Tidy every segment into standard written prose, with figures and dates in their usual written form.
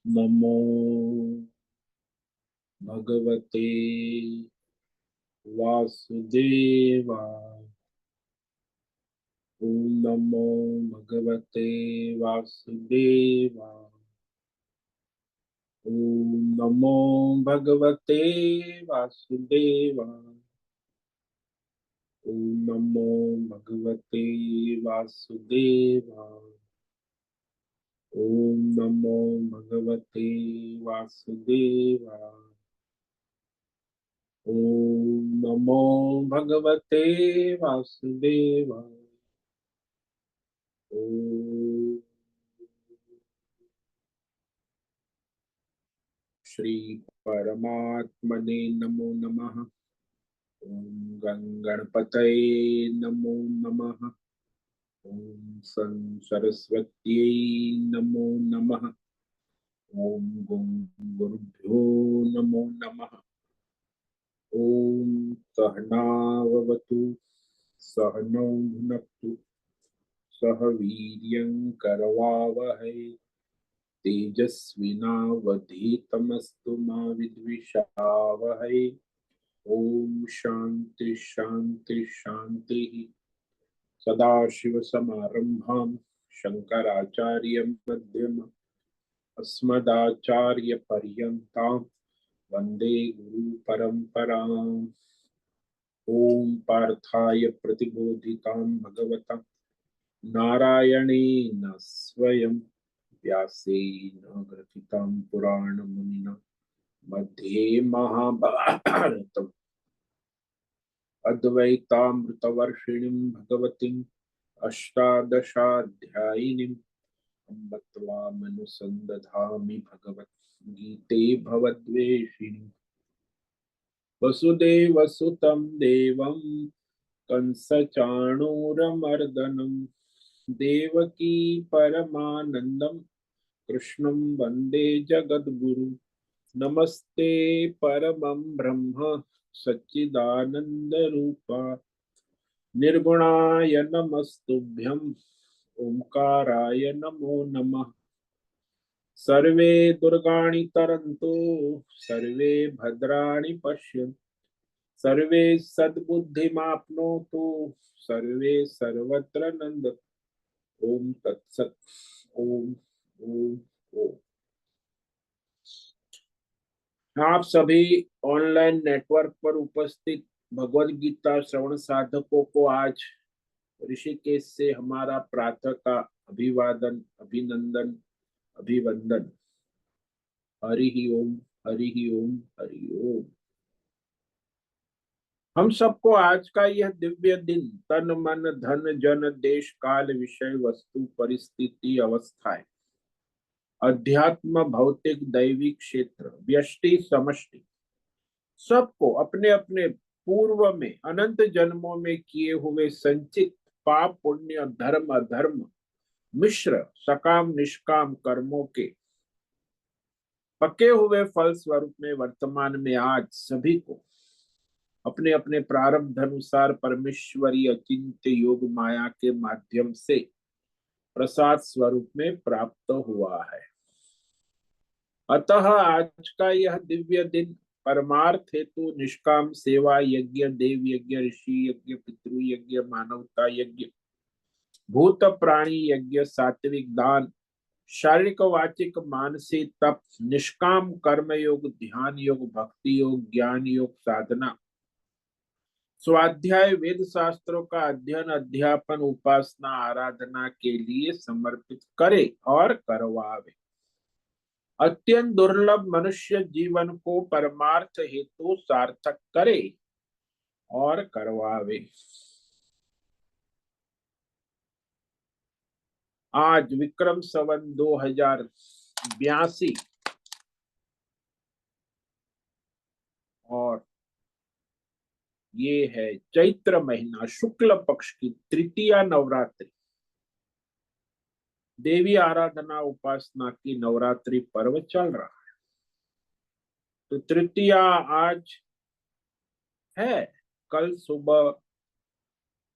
नमो भगवते वासुदेवाय। ओम नमो भगवते वासुदेवाय। ओम नमो भगवते वासुदेवाय। ओम नमो भगवते वासुदेवाय। ओम नमो भगवते वासुदेवाय। ओम नमो भगवते वासुदेवाय। ओम श्री परमात्मने नमो नमः। ओम गणपतये नमो नमः। ओम सन सरस्वत्यै नमो नमः। ओम गुं गुरुभ्यो नमो नमः। ओम सहनाववतु सहनौ भुनक्तु सह वीर्यं करवावहै तेजस्विनावधीतमस्तु मा विद्विषावहै। ओम शांति शांति शांति। सदाशिवसमारम्भां शंकराचार्य मध्यम अस्मदाचार्यपर्यन्तां वन्दे गुरुपरम्पराम्। ओम पार्थाय प्रतिबोधितां भगवता नारायणेन स्वयं व्यासेन ग्रथितां पुराणमुनिना मध्ये महाभारतम् अद्वैतामृतवर्षिणीं भगवतीम् अष्टादशाध्यायिनीम् अम्ब त्वामनुसन्दधामि भगवद्गीते भवद्वेषिणि। वसुदेवसुतं देवं कंसचाणूरमर्दनं देवकी परमानन्दं कृष्णं वन्दे जगद्गुरु। नमस्ते परमं ब्रह्म सच्चिदानन्दरूपा निर्गुणाय नमस्तुभ्यं ओंकाराय नमो नमः। सर्वे दुर्गाणि तरन्तु सर्वे भद्राणि पश्यन्तु सर्वे सद्बुद्धिमाप्नोतु सर्वे सर्वत्र नन्दतु। ओम तत्सत। ओम ओम ओम। आप सभी ऑनलाइन नेटवर्क पर उपस्थित भगवद गीता श्रवण साधकों को आज ऋषिकेश से हमारा प्रातः का अभिवादन अभिनंदन अभिवंदन। हरि ही ओम। हरि ही ओम। हरि ओम। हम सबको आज का यह दिव्य दिन तन मन धन जन देश काल विषय वस्तु परिस्थिति अवस्थाएं अध्यात्म भौतिक दैविक क्षेत्र व्यष्टि समष्टि सबको अपने अपने पूर्व में अनंत जन्मों में किए हुए संचित पाप पुण्य धर्म अधर्म मिश्र सकाम निष्काम कर्मों के पके हुए फल स्वरूप में वर्तमान में आज सभी को अपने अपने प्रारब्ध अनुसार परमेश्वरीय अचिंत्य योग माया के माध्यम से प्रसाद स्वरूप में प्राप्त हुआ है। अतः आज का यह दिव्य दिन परमार्थ हेतु निष्काम सेवा यज्ञ देव यज्ञ ऋषि यज्ञ पितृ यज्ञ मानवता यज्ञ भूत प्राणी यज्ञ सात्विक दान शारीरिक वाचिक मानसिक तप निष्काम कर्म योग ध्यान योग भक्ति योग ज्ञान योग साधना स्वाध्याय वेद शास्त्रों का अध्ययन अध्यापन उपासना आराधना के लिए समर्पित करे और करवावे। अत्यंत दुर्लभ मनुष्य जीवन को परमार्थ हेतु सार्थक करे और करवावे। आज विक्रम संवत 2082 और ये है चैत्र महीना शुक्ल पक्ष की तृतीया नवरात्रि देवी आराधना उपासना की नवरात्रि पर्व चल रहा है। तो तृतीया आज है। कल सुबह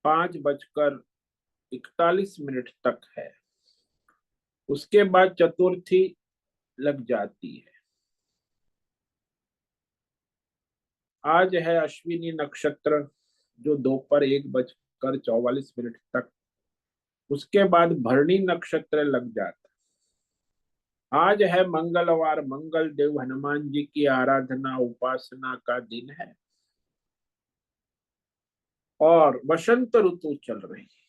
5:41 तक है। उसके बाद चतुर्थी लग जाती है। आज है अश्विनी नक्षत्र, जो दोपहर 1:44 तक, उसके बाद भरणी नक्षत्र लग जाता है। आज है मंगलवार, मंगल देव हनुमान जी की आराधना उपासना का दिन है और वसंत ऋतु चल रही है।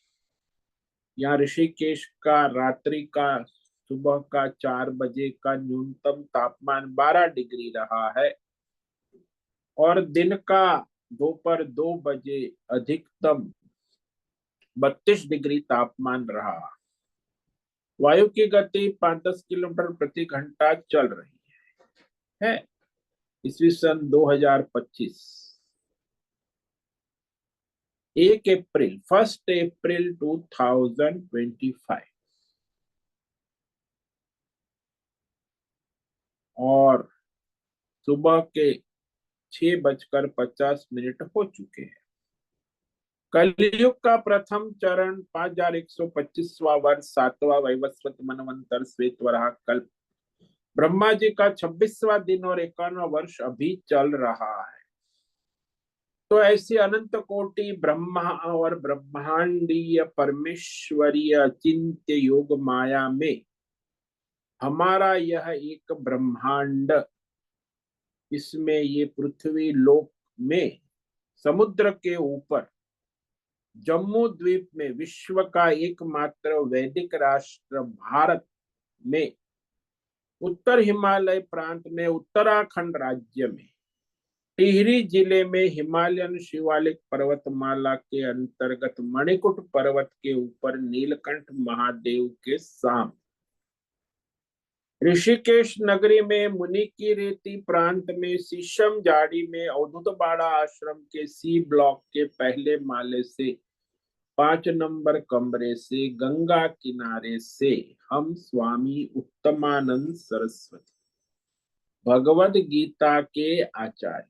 यहाँ ऋषिकेश का रात्रि का सुबह का 4 बजे का न्यूनतम तापमान 12 डिग्री रहा है और दिन का दोपहर 2 बजे अधिकतम 32 डिग्री तापमान रहा। वायु की गति 5-10 किलोमीटर प्रति घंटा चल रही है। ईस्वी सन 2025, 1 अप्रैल 2025 और सुबह के 6:50 हो चुके हैं। कलयुग का प्रथम चरण 5125वां वर्ष, 7वां वैवस्वत मनवंतर श्वेत वराह कल्प, ब्रह्मा जी का 26वां दिन और 51वां वर्ष अभी चल रहा है। तो ऐसी अनंत कोटि ब्रह्मा और ब्रह्मांडीय परमेश्वरीय अचिंत्य योग माया में हमारा यह एक ब्रह्मांड, इसमें ये पृथ्वी लोक में समुद्र के ऊपर जम्मू द्वीप में विश्व का एकमात्र वैदिक राष्ट्र भारत में उत्तर हिमालय प्रांत में उत्तराखंड राज्य में टिहरी जिले में हिमालयन शिवालिक पर्वतमाला के अंतर्गत मणिकुट पर्वत के ऊपर नीलकंठ महादेव के सामने ऋषिकेश नगरी में मुनि की रेती प्रांत में शीशम झाड़ी में अवधूत बाड़ा आश्रम के सी ब्लॉक के पहले माले से 5 नंबर कमरे से गंगा किनारे से हम स्वामी उत्तमानंद सरस्वती भगवद गीता के आचार्य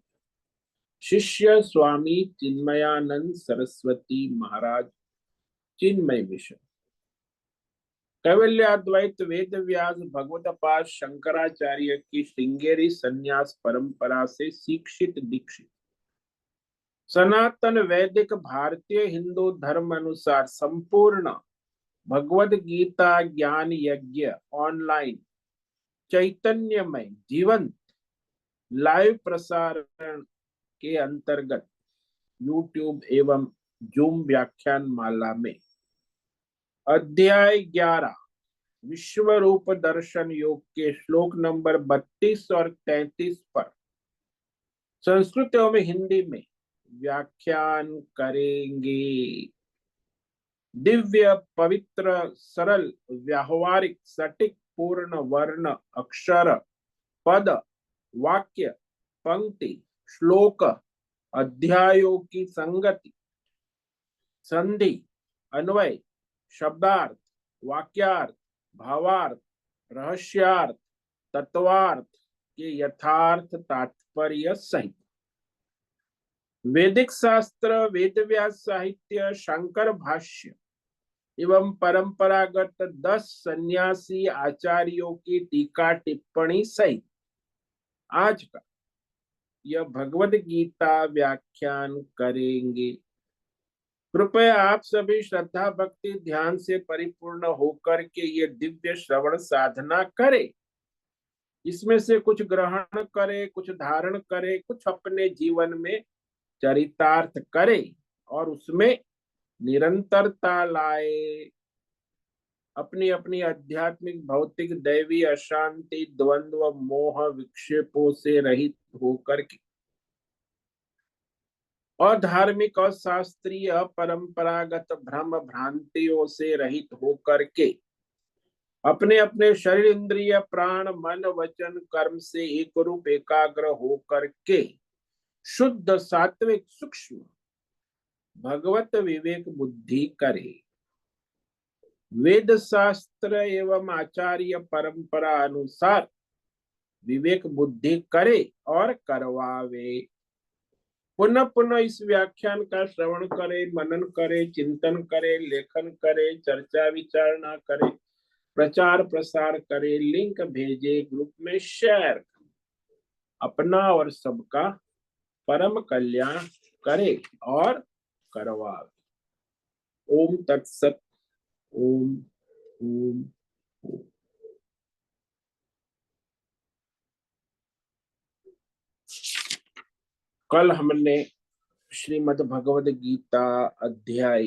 शिष्य स्वामी चिन्मयानंद सरस्वती महाराज चिन्मय मिशन कैवल्याद्वैत वेद व्यास भगवत पाद शंकराचार्य की श्रृंगेरी संन्यास परंपरा से शिक्षित दीक्षित सनातन वैदिक भारतीय हिंदू धर्म अनुसार संपूर्ण भगवद गीता ज्ञान यज्ञ ऑनलाइन चैतन्यमय जीवंत लाइव प्रसारण के अंतर्गत यूट्यूब एवं जूम व्याख्यान माला में अध्याय 11 विश्व रूप दर्शन योग के श्लोक नंबर 32 और 33 पर संस्कृत एवं हिंदी में व्याख्यान करेंगे। दिव्य पवित्र सरल व्यावहारिक सटीक पूर्ण वर्ण अक्षर पद वाक्य पंक्ति श्लोक अध्यायों की संगति संधि अन्वय शब्दार्थ वाक्यार्थ भावार्थ रहस्यार्थ तत्वार्थ के यथार्थ तात्पर्य सहित वैदिक शास्त्र वेद व्यास साहित्य शंकर भाष्य एवं परंपरागत 10 सन्यासी आचार्यों की टीका टिप्पणी सहित आज का यह भगवद गीता व्याख्यान करेंगे। कृपया आप सभी श्रद्धा भक्ति ध्यान से परिपूर्ण होकर के ये दिव्य श्रवण साधना करें। इसमें से कुछ ग्रहण करे, कुछ धारण करे, कुछ अपने जीवन में चरितार्थ करे और उसमें निरंतरता लाए। अपनी अपनी आध्यात्मिक भौतिक दैवी अशांति द्वंद्व मोह विक्षेपों से रहित होकर के अधार्मिक और शास्त्रीय परंपरागत भ्रम भ्रांतियों से रहित होकर के अपने अपने शरीर इंद्रिय प्राण मन वचन कर्म से एक रूप एकाग्र होकर के शुद्ध सात्विक सूक्ष्म भगवत विवेक बुद्धि करे। वेद शास्त्र एवं आचार्य परंपरा अनुसार विवेक बुद्धि करे और करवावे। पुनः पुनः इस व्याख्यान का श्रवण करे, मनन करे, चिंतन करे, लेखन करे, चर्चा विचारणा करे, प्रचार प्रसार करे, लिंक भेजे, ग्रुप में शेयर, अपना और सबका परम कल्याण करे और करवावे। ओम तत्सत। ओम ओम ओम। कल हमने श्रीमद् भगवद गीता अध्याय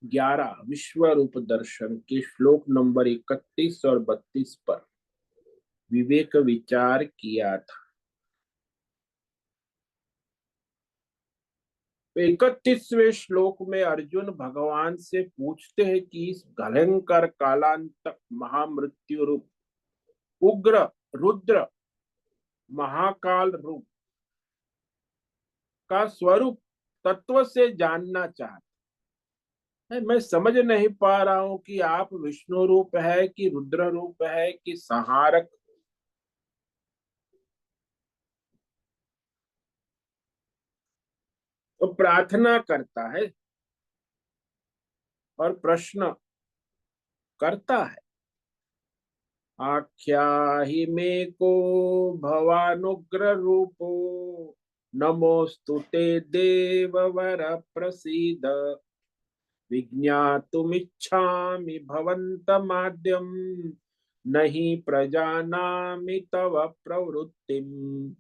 11 विश्व रूप दर्शन के श्लोक नंबर 31 और 32 पर विवेक विचार किया था। 31वें श्लोक में अर्जुन भगवान से पूछते हैं कि इस भयंकर कालांतक महामृत्यु रूप उग्र रुद्र महाकाल रूप का स्वरूप तत्व से जानना चाहते हैं। मैं समझ नहीं पा रहा हूं कि आप विष्णु रूप है कि रुद्र रूप है कि संहारक। तो प्रार्थना करता है और प्रश्न करता है, आख्या ही में को भवानुग्र रूपो नमोस्तुते देववर प्रसीद विज्ञातुमिच्छामि भवन्तमाद्यं नहीं प्रजानामि तव प्रवृत्तिम।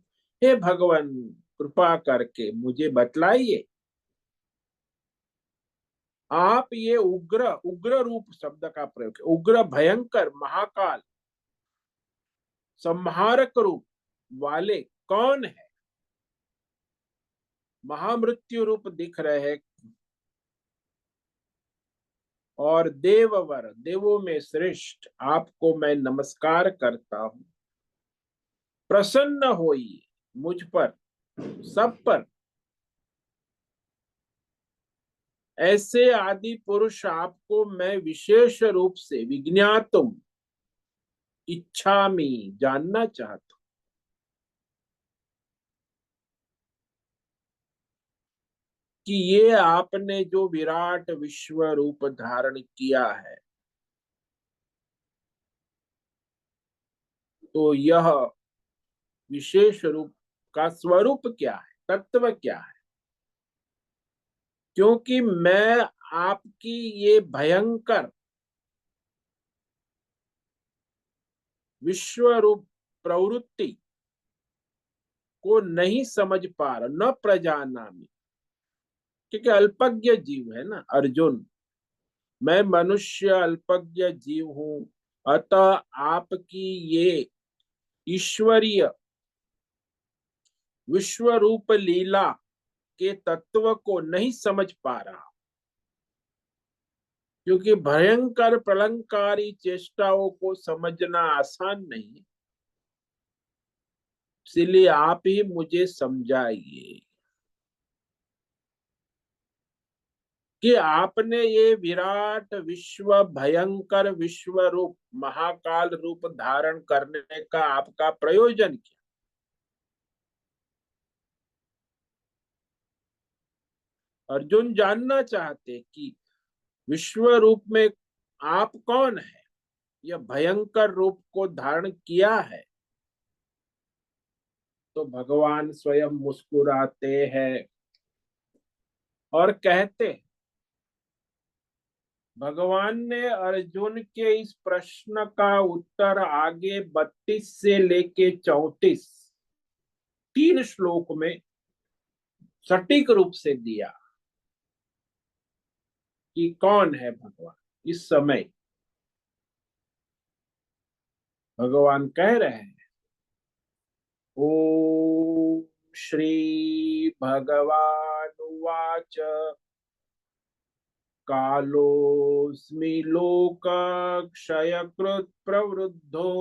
हे भगवान, कृपा करके मुझे बतलाइए, आप ये उग्र उग्र रूप शब्द का प्रयोग, उग्र भयंकर महाकाल संहारक रूप वाले कौन है? महामृत्यु रूप दिख रहे हैं और देववर देवों में श्रेष्ठ आपको मैं नमस्कार करता हूं। प्रसन्न होइए मुझ पर, सब पर। ऐसे आदि पुरुष आपको मैं विशेष रूप से विज्ञातुम इच्छामि जानना चाहता हूं कि ये आपने जो विराट विश्व रूप धारण किया है, तो यह विशेष रूप का स्वरूप क्या है, तत्व क्या है? क्योंकि मैं आपकी ये भयंकर विश्व रूप प्रवृत्ति को नहीं समझ पा रहा, न प्रजानामि। क्योंकि अल्पज्ञ जीव है ना अर्जुन, मैं मनुष्य अल्पज्ञ जीव हूं, अतः आपकी ये ईश्वरीय विश्व रूप लीला के तत्व को नहीं समझ पा रहा, क्योंकि भयंकर प्रलंकारी चेष्टाओं को समझना आसान नहीं। इसलिए आप ही मुझे समझाइए कि आपने ये विराट विश्व भयंकर विश्व रूप महाकाल रूप धारण करने का आपका प्रयोजन क्या? अर्जुन जानना चाहते कि विश्व रूप में आप कौन है, यह भयंकर रूप को धारण किया है। तो भगवान स्वयं मुस्कुराते हैं और कहते हैं, भगवान ने अर्जुन के इस प्रश्न का उत्तर आगे 32 से लेके 34 तीन श्लोक में सटीक रूप से दिया कि कौन है भगवान। इस समय भगवान कह रहे हैं, ओ श्री भगवान उवाच कालोऽस्मि लोकक्षयकृत् प्रवृद्धो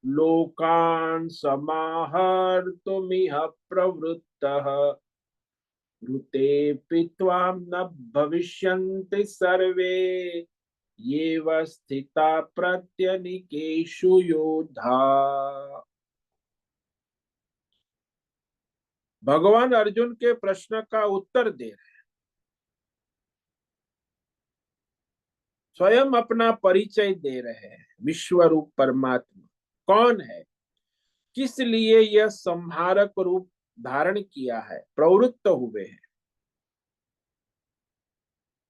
लोकान् समाहर्तुमिह प्रवृत्तः ऋतेऽपि त्वां न भविष्यन्ति सर्वे येव स्थिता प्रत्यनीकेषु योधा। भगवान अर्जुन के प्रश्न का उत्तर दे रहे, स्वयं अपना परिचय दे रहे हैं। विश्व रूप परमात्मा कौन है, किस लिए यह संहारक रूप धारण किया है, प्रवृत्त हुए हैं।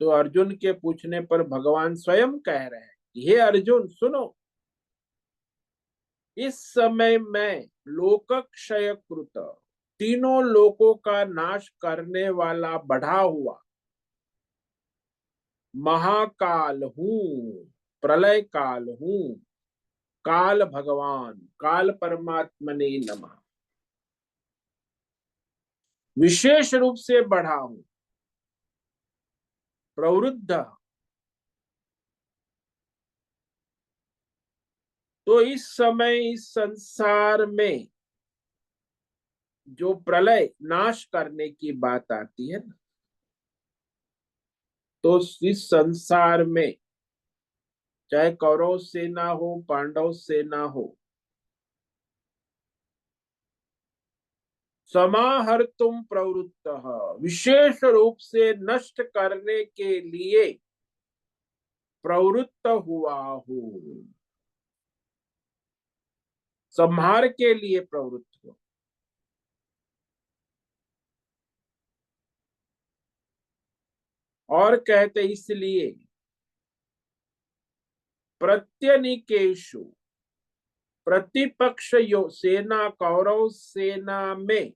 तो अर्जुन के पूछने पर भगवान स्वयं कह रहे हैं, हे अर्जुन सुनो, इस समय मैं लोकक्षय कृत, तीनों लोकों का नाश करने वाला बढ़ा हुआ महाकाल हूं, प्रलय काल हूं। काल भगवान, काल परमात्मने नमः। विशेष रूप से बढ़ा हूं, प्रवृद्ध। तो इस समय इस संसार में जो प्रलय नाश करने की बात आती है ना, तो इस संसार में चाहे कौरव सेना हो, पांडव सेना हो, समाहर्तुम प्रवृत्त, विशेष रूप से नष्ट करने के लिए प्रवृत्त हुआ हूं, संहार के लिए प्रवृत्त हो। और कहते इसलिए प्रत्यनिकेशु, प्रतिपक्ष सेना, कौरव सेना में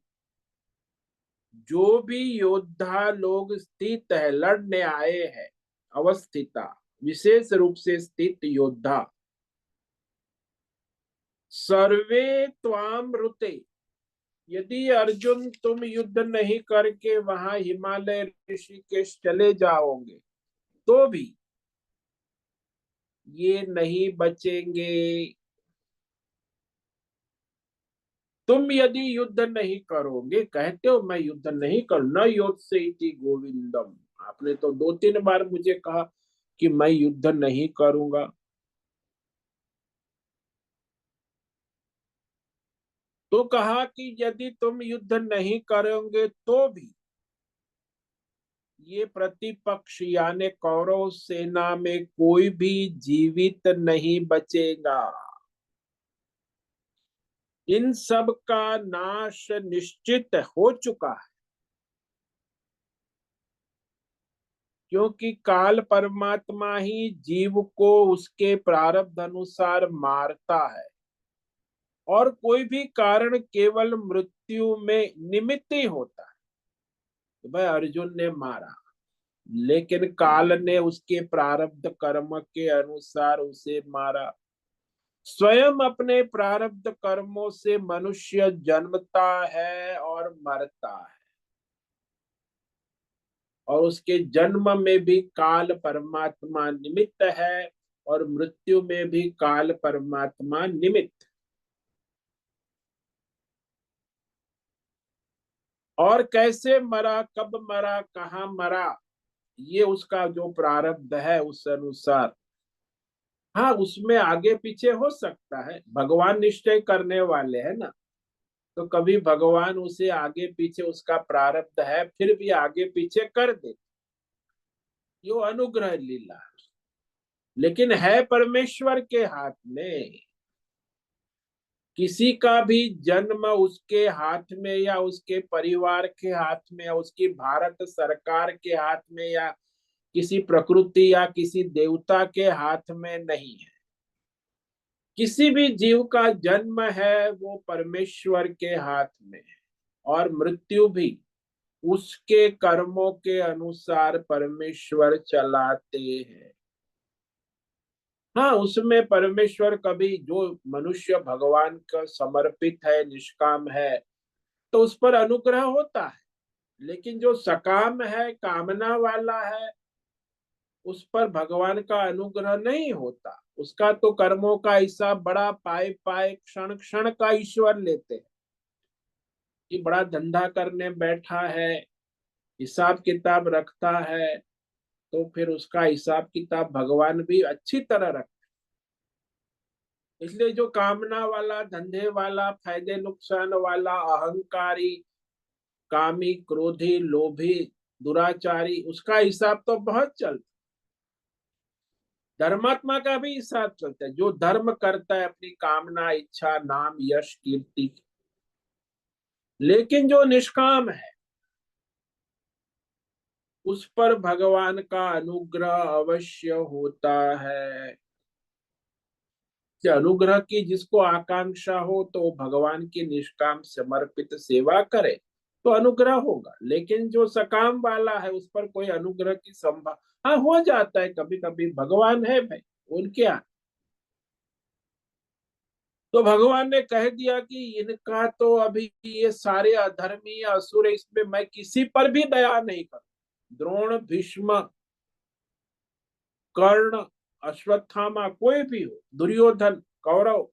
जो भी योद्धा लोग स्थित है, लड़ने आए हैं, अवस्थिता, विशेष रूप से स्थित योद्धा, सर्वे त्वाम रुते, यदि अर्जुन तुम युद्ध नहीं करके वहां हिमालय ऋषिकेश चले जाओगे तो भी ये नहीं बचेंगे। तुम यदि युद्ध नहीं करोगे, कहते हो मैं युद्ध नहीं कर, न योद्ध से इति गोविंदम, आपने तो 2-3 बार मुझे कहा कि मैं युद्ध नहीं करूंगा। तो कहा कि यदि तुम युद्ध नहीं करोगे तो भी ये प्रतिपक्ष यानी कौरव सेना में कोई भी जीवित नहीं बचेगा, इन सब का नाश निश्चित हो चुका है। क्योंकि काल परमात्मा ही जीव को उसके प्रारब्ध अनुसार मारता है, और कोई भी कारण केवल मृत्यु में निमित्त ही होता है। तो भाई अर्जुन ने मारा, लेकिन काल ने उसके प्रारब्ध कर्म के अनुसार उसे मारा। स्वयं अपने प्रारब्ध कर्मों से मनुष्य जन्मता है और मरता है, और उसके जन्म में भी काल परमात्मा निमित्त है, और मृत्यु में भी काल परमात्मा निमित्त। और कैसे मरा, कब मरा, कहाँ मरा, ये उसका जो प्रारब्ध है उस अनुसार। हाँ, उसमें आगे पीछे हो सकता है, भगवान निश्चय करने वाले हैं ना, तो कभी भगवान उसे आगे पीछे, उसका प्रारब्ध है फिर भी आगे पीछे कर दे, ये अनुग्रह लीला। लेकिन है परमेश्वर के हाथ में। किसी का भी जन्म उसके हाथ में, या उसके परिवार के हाथ में, या उसकी भारत सरकार के हाथ में, या किसी प्रकृति या किसी देवता के हाथ में नहीं है। किसी भी जीव का जन्म है वो परमेश्वर के हाथ में है, और मृत्यु भी उसके कर्मों के अनुसार परमेश्वर चलाते हैं। हाँ, उसमें परमेश्वर कभी, जो मनुष्य भगवान का समर्पित है, निष्काम है, तो उस पर अनुग्रह होता है। लेकिन जो सकाम है, कामना वाला है, उस पर भगवान का अनुग्रह नहीं होता। उसका तो कर्मों का हिसाब बड़ा पाए पाए, क्षण क्षण का ईश्वर लेते हैं। कि बड़ा धंधा करने बैठा है, हिसाब किताब रखता है, तो फिर उसका हिसाब किताब भगवान भी अच्छी तरह रखते। इसलिए जो कामना वाला, धंधे वाला, फायदे नुकसान वाला, अहंकारी, कामी, क्रोधी, लोभी, दुराचारी, उसका हिसाब तो बहुत चलता। धर्मात्मा का भी इस साथ चलता है, जो धर्म करता है अपनी कामना इच्छा नाम यश कीर्ति, लेकिन जो निष्काम है उस पर भगवान का अनुग्रह अवश्य होता है। कि अनुग्रह की जिसको आकांक्षा हो तो वो भगवान की निष्काम समर्पित सेवा करे तो अनुग्रह होगा, लेकिन जो सकाम वाला है उस पर कोई अनुग्रह की संभावना, हाँ हो जाता है कभी कभी, भगवान है भाई, उनके यहाँ। तो भगवान ने कह दिया कि इनका तो अभी ये सारे अधर्मी असुर है, इसमें मैं किसी पर भी दया नहीं करूं। द्रोण भीष्म कर्ण अश्वत्थामा कोई भी हो, दुर्योधन कौरव,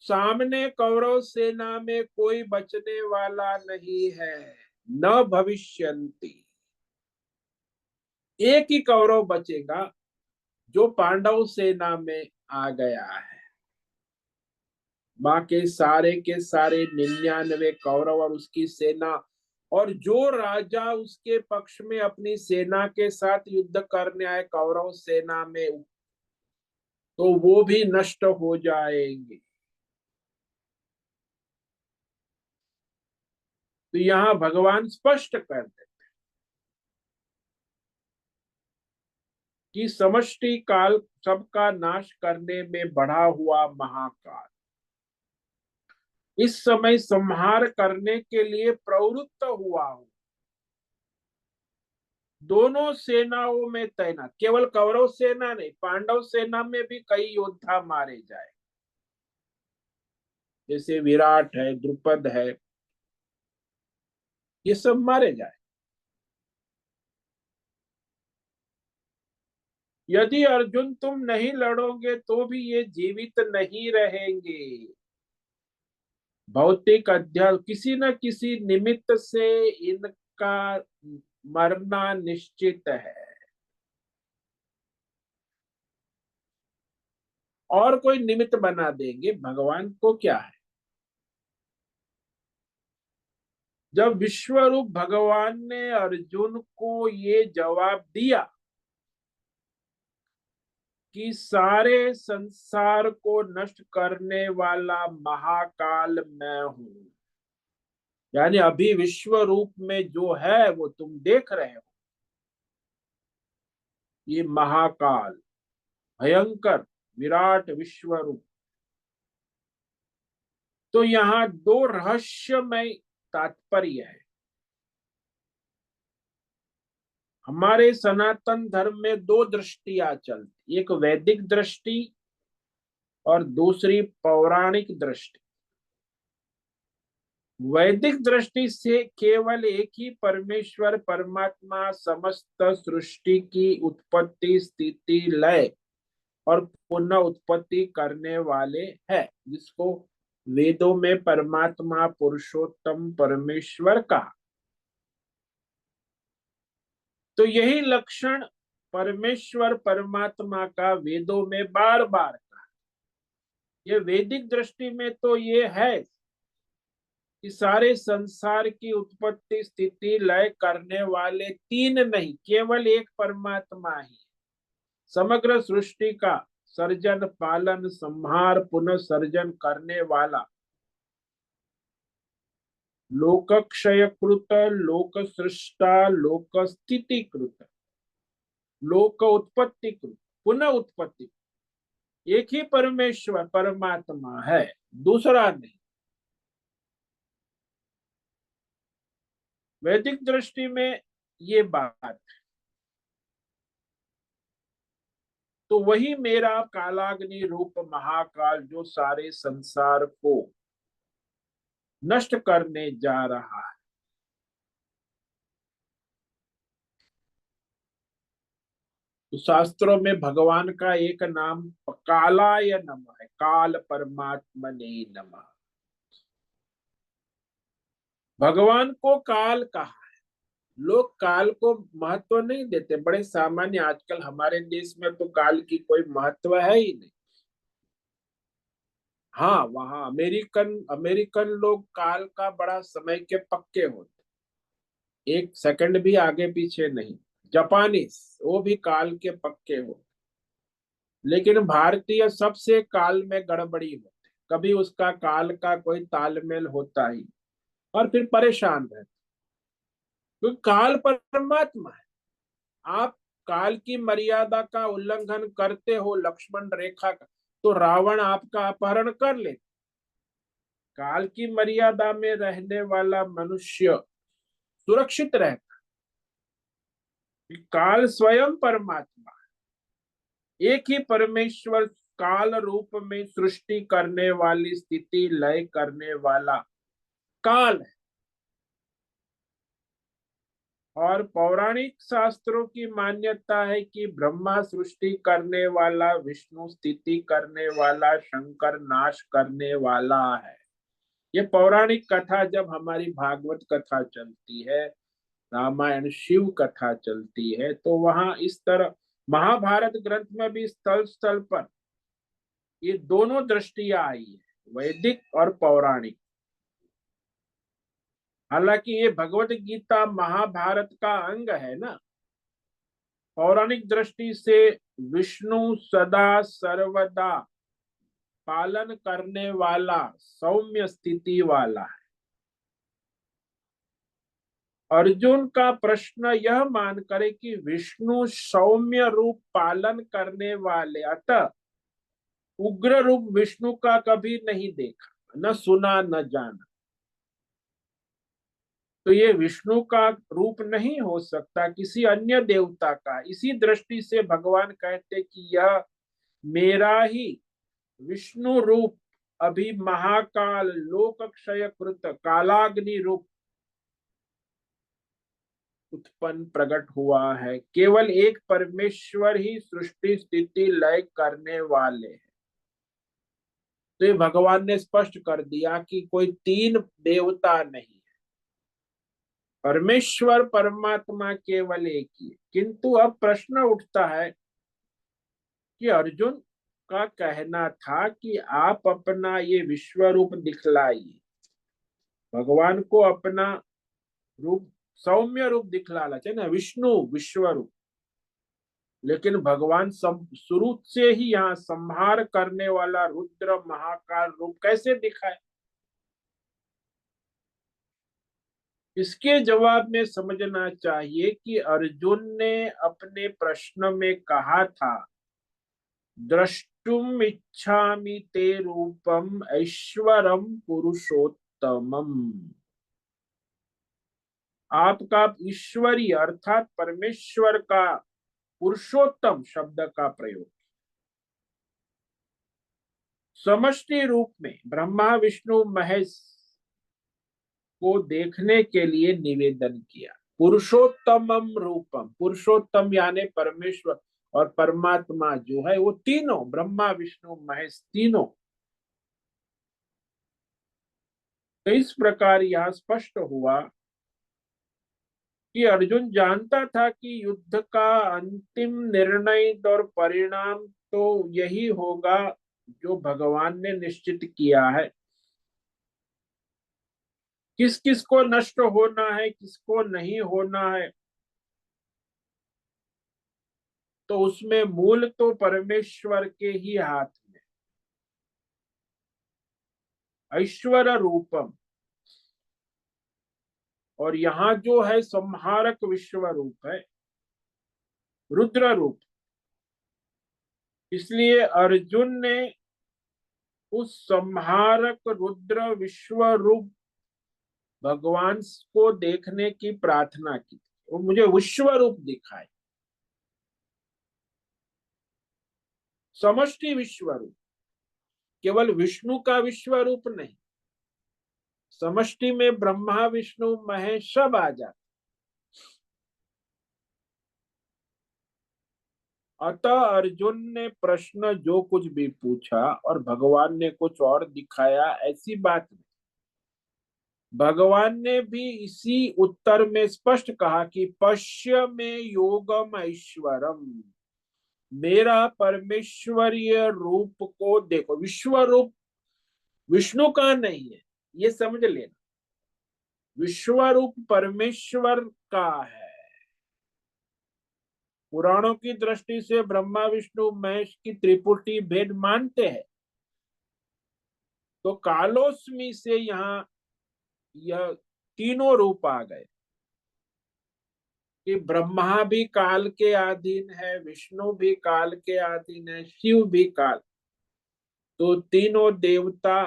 सामने कौरव सेना में कोई बचने वाला नहीं है, न भविष्यंति। एक ही कौरव बचेगा जो पांडव सेना में आ गया है, बाकी सारे के सारे 99 कौरव और उसकी सेना, और जो राजा उसके पक्ष में अपनी सेना के साथ युद्ध करने आए कौरव सेना में, तो वो भी नष्ट हो जाएंगे। तो यहाँ भगवान स्पष्ट कर दे कि समष्टि काल सबका नाश करने में बढ़ा हुआ महाकाल इस समय संहार करने के लिए प्रवृत्त हुआ हूं, दोनों सेनाओं में तैनात, केवल कौरव सेना नहीं, पांडव सेना में भी कई योद्धा मारे जाए, जैसे विराट है, द्रुपद है, ये सब मारे जाए। यदि अर्जुन तुम नहीं लड़ोगे तो भी ये जीवित नहीं रहेंगे, भौतिक अध्याय किसी न किसी निमित्त से इनका मरना निश्चित है। और कोई निमित्त बना देंगे, भगवान को क्या है। जब विश्वरूप भगवान ने अर्जुन को ये जवाब दिया कि सारे संसार को नष्ट करने वाला महाकाल मैं हूं, यानी अभी विश्व रूप में जो है वो तुम देख रहे हो, ये महाकाल भयंकर विराट विश्व रूप। तो यहाँ दो रहस्यमय तात्पर्य है। हमारे सनातन धर्म में दो दृष्टियां चलती, एक वैदिक दृष्टि और दूसरी पौराणिक दृष्टि। वैदिक दृष्टि से केवल एक ही परमेश्वर परमात्मा समस्त सृष्टि की उत्पत्ति स्थिति लय और पुनः उत्पत्ति करने वाले हैं, जिसको वेदों में परमात्मा पुरुषोत्तम परमेश्वर कहा। तो यही लक्षण परमेश्वर परमात्मा का वेदों में बार बार, ये वैदिक दृष्टि में तो ये है कि सारे संसार की उत्पत्ति स्थिति लय करने वाले तीन नहीं, केवल एक परमात्मा ही, समग्र सृष्टि का सर्जन पालन संहार पुनः सर्जन करने वाला, लोक क्षय कृत लोक सृष्टा लोक स्थिति कृत लोक उत्पत्ति कृत पुनः उत्पत्ति, एक ही परमेश्वर परमात्मा है, दूसरा नहीं। वैदिक दृष्टि में ये बात, तो वही मेरा कालाग्नि रूप महाकाल जो सारे संसार को नष्ट करने जा रहा है। तो शास्त्रों में भगवान का एक नाम कालाय नमः है, काल परमात्मने नमः। भगवान को काल कहा। लोग काल को महत्व नहीं देते, बड़े सामान्य, आजकल हमारे देश में तो काल की कोई महत्व है ही नहीं। हाँ, वहाँ अमेरिकन अमेरिकन लोग काल का बड़ा समय के पक्के होते, एक सेकंड भी आगे पीछे नहीं। जापानीज वो भी काल के पक्के हो, लेकिन भारतीय सबसे काल में गड़बड़ी होते, कभी उसका काल का कोई तालमेल होता ही, और फिर परेशान रहते, क्योंकि काल परमात्मा है। आप काल की मर्यादा का उल्लंघन करते हो, लक्ष्मण रेखा का, तो रावण आपका अपहरण कर ले। काल की मर्यादा में रहने वाला मनुष्य सुरक्षित रहता है। काल स्वयं परमात्मा, एक ही परमेश्वर काल रूप में सृष्टि करने वाली, स्थिति लय करने वाला काल है। और पौराणिक शास्त्रों की मान्यता है कि ब्रह्मा सृष्टि करने वाला, विष्णु स्थिति करने वाला, शंकर नाश करने वाला है। ये पौराणिक कथा जब हमारी भागवत कथा चलती है, रामायण शिव कथा चलती है, तो वहां इस तरह महाभारत ग्रंथ में भी स्थल स्थल पर ये दोनों दृष्टियां आई है, वैदिक और पौराणिक। हालांकि ये भगवत गीता महाभारत का अंग है ना। पौराणिक दृष्टि से विष्णु सदा सर्वदा पालन करने वाला, सौम्य स्थिति वाला है। अर्जुन का प्रश्न यह मान करे कि विष्णु सौम्य रूप पालन करने वाले, अतः उग्र रूप विष्णु का कभी नहीं देखा, न सुना, न जाना, तो ये विष्णु का रूप नहीं हो सकता, किसी अन्य देवता का। इसी दृष्टि से भगवान कहते कि यह मेरा ही विष्णु रूप अभी महाकाल लोक क्षय कृत कालाग्नि रूप उत्पन्न प्रकट हुआ है। केवल एक परमेश्वर ही सृष्टि स्थिति लय करने वाले हैं। तो ये भगवान ने स्पष्ट कर दिया कि कोई तीन देवता नहीं, परमेश्वर परमात्मा केवल एक ही है। किंतु अब प्रश्न उठता है कि अर्जुन का कहना था कि आप अपना ये विश्व रूप दिखलाइए, भगवान को अपना रूप, सौम्य रूप दिखलाना चाहिए ना, विष्णु विश्व रूप। लेकिन भगवान शुरू से ही यहाँ संहार करने वाला रुद्र महाकाल रूप कैसे दिखाए? इसके जवाब में समझना चाहिए कि अर्जुन ने अपने प्रश्न में कहा था, द्रष्टुम इच्छामि ते रूपम ऐश्वरम पुरुषोत्तमम। आपका ईश्वरी अर्थात परमेश्वर का पुरुषोत्तम शब्द का प्रयोग समष्टि रूप में ब्रह्मा विष्णु महेश को देखने के लिए निवेदन किया। पुरुषोत्तमम रूपम, पुरुषोत्तम यानी परमेश्वर और परमात्मा जो है वो तीनों, ब्रह्मा विष्णु महेश तीनों। तो इस प्रकार यह स्पष्ट हुआ कि अर्जुन जानता था कि युद्ध का अंतिम निर्णय और परिणाम तो यही होगा जो भगवान ने निश्चित किया है। किस किस को नष्ट होना है, किसको नहीं होना है, तो उसमें मूल तो परमेश्वर के ही हाथ में। ऐश्वर रूपम, और यहाँ जो है संहारक विश्व रूप है, रुद्र रूप। इसलिए अर्जुन ने उस संहारक रुद्र विश्व रूप भगवान को देखने की प्रार्थना की, वो मुझे विश्व रूप दिखाए, समष्टि विश्व रूप, केवल विष्णु का विश्व रूप नहीं। समष्टि में ब्रह्मा विष्णु महेश सब आ जाते। अतः अर्जुन ने प्रश्न जो कुछ भी पूछा और भगवान ने कुछ और दिखाया, ऐसी बात नहीं। भगवान ने भी इसी उत्तर में स्पष्ट कहा कि पश्य में योगम ऐश्वरम, मेरा परमेश्वरीय रूप को देखो। विश्व रूप विष्णु का नहीं है, ये समझ लेना, विश्व रूप परमेश्वर का है। पुराणों की दृष्टि से ब्रह्मा विष्णु महेश की त्रिपुटी भेद मानते हैं, तो कालोस्मी से यहाँ यह तीनों रूप आ गए कि ब्रह्मा भी काल के अधीन है, विष्णु भी काल के अधीन है, शिव भी काल। तो तीनों देवता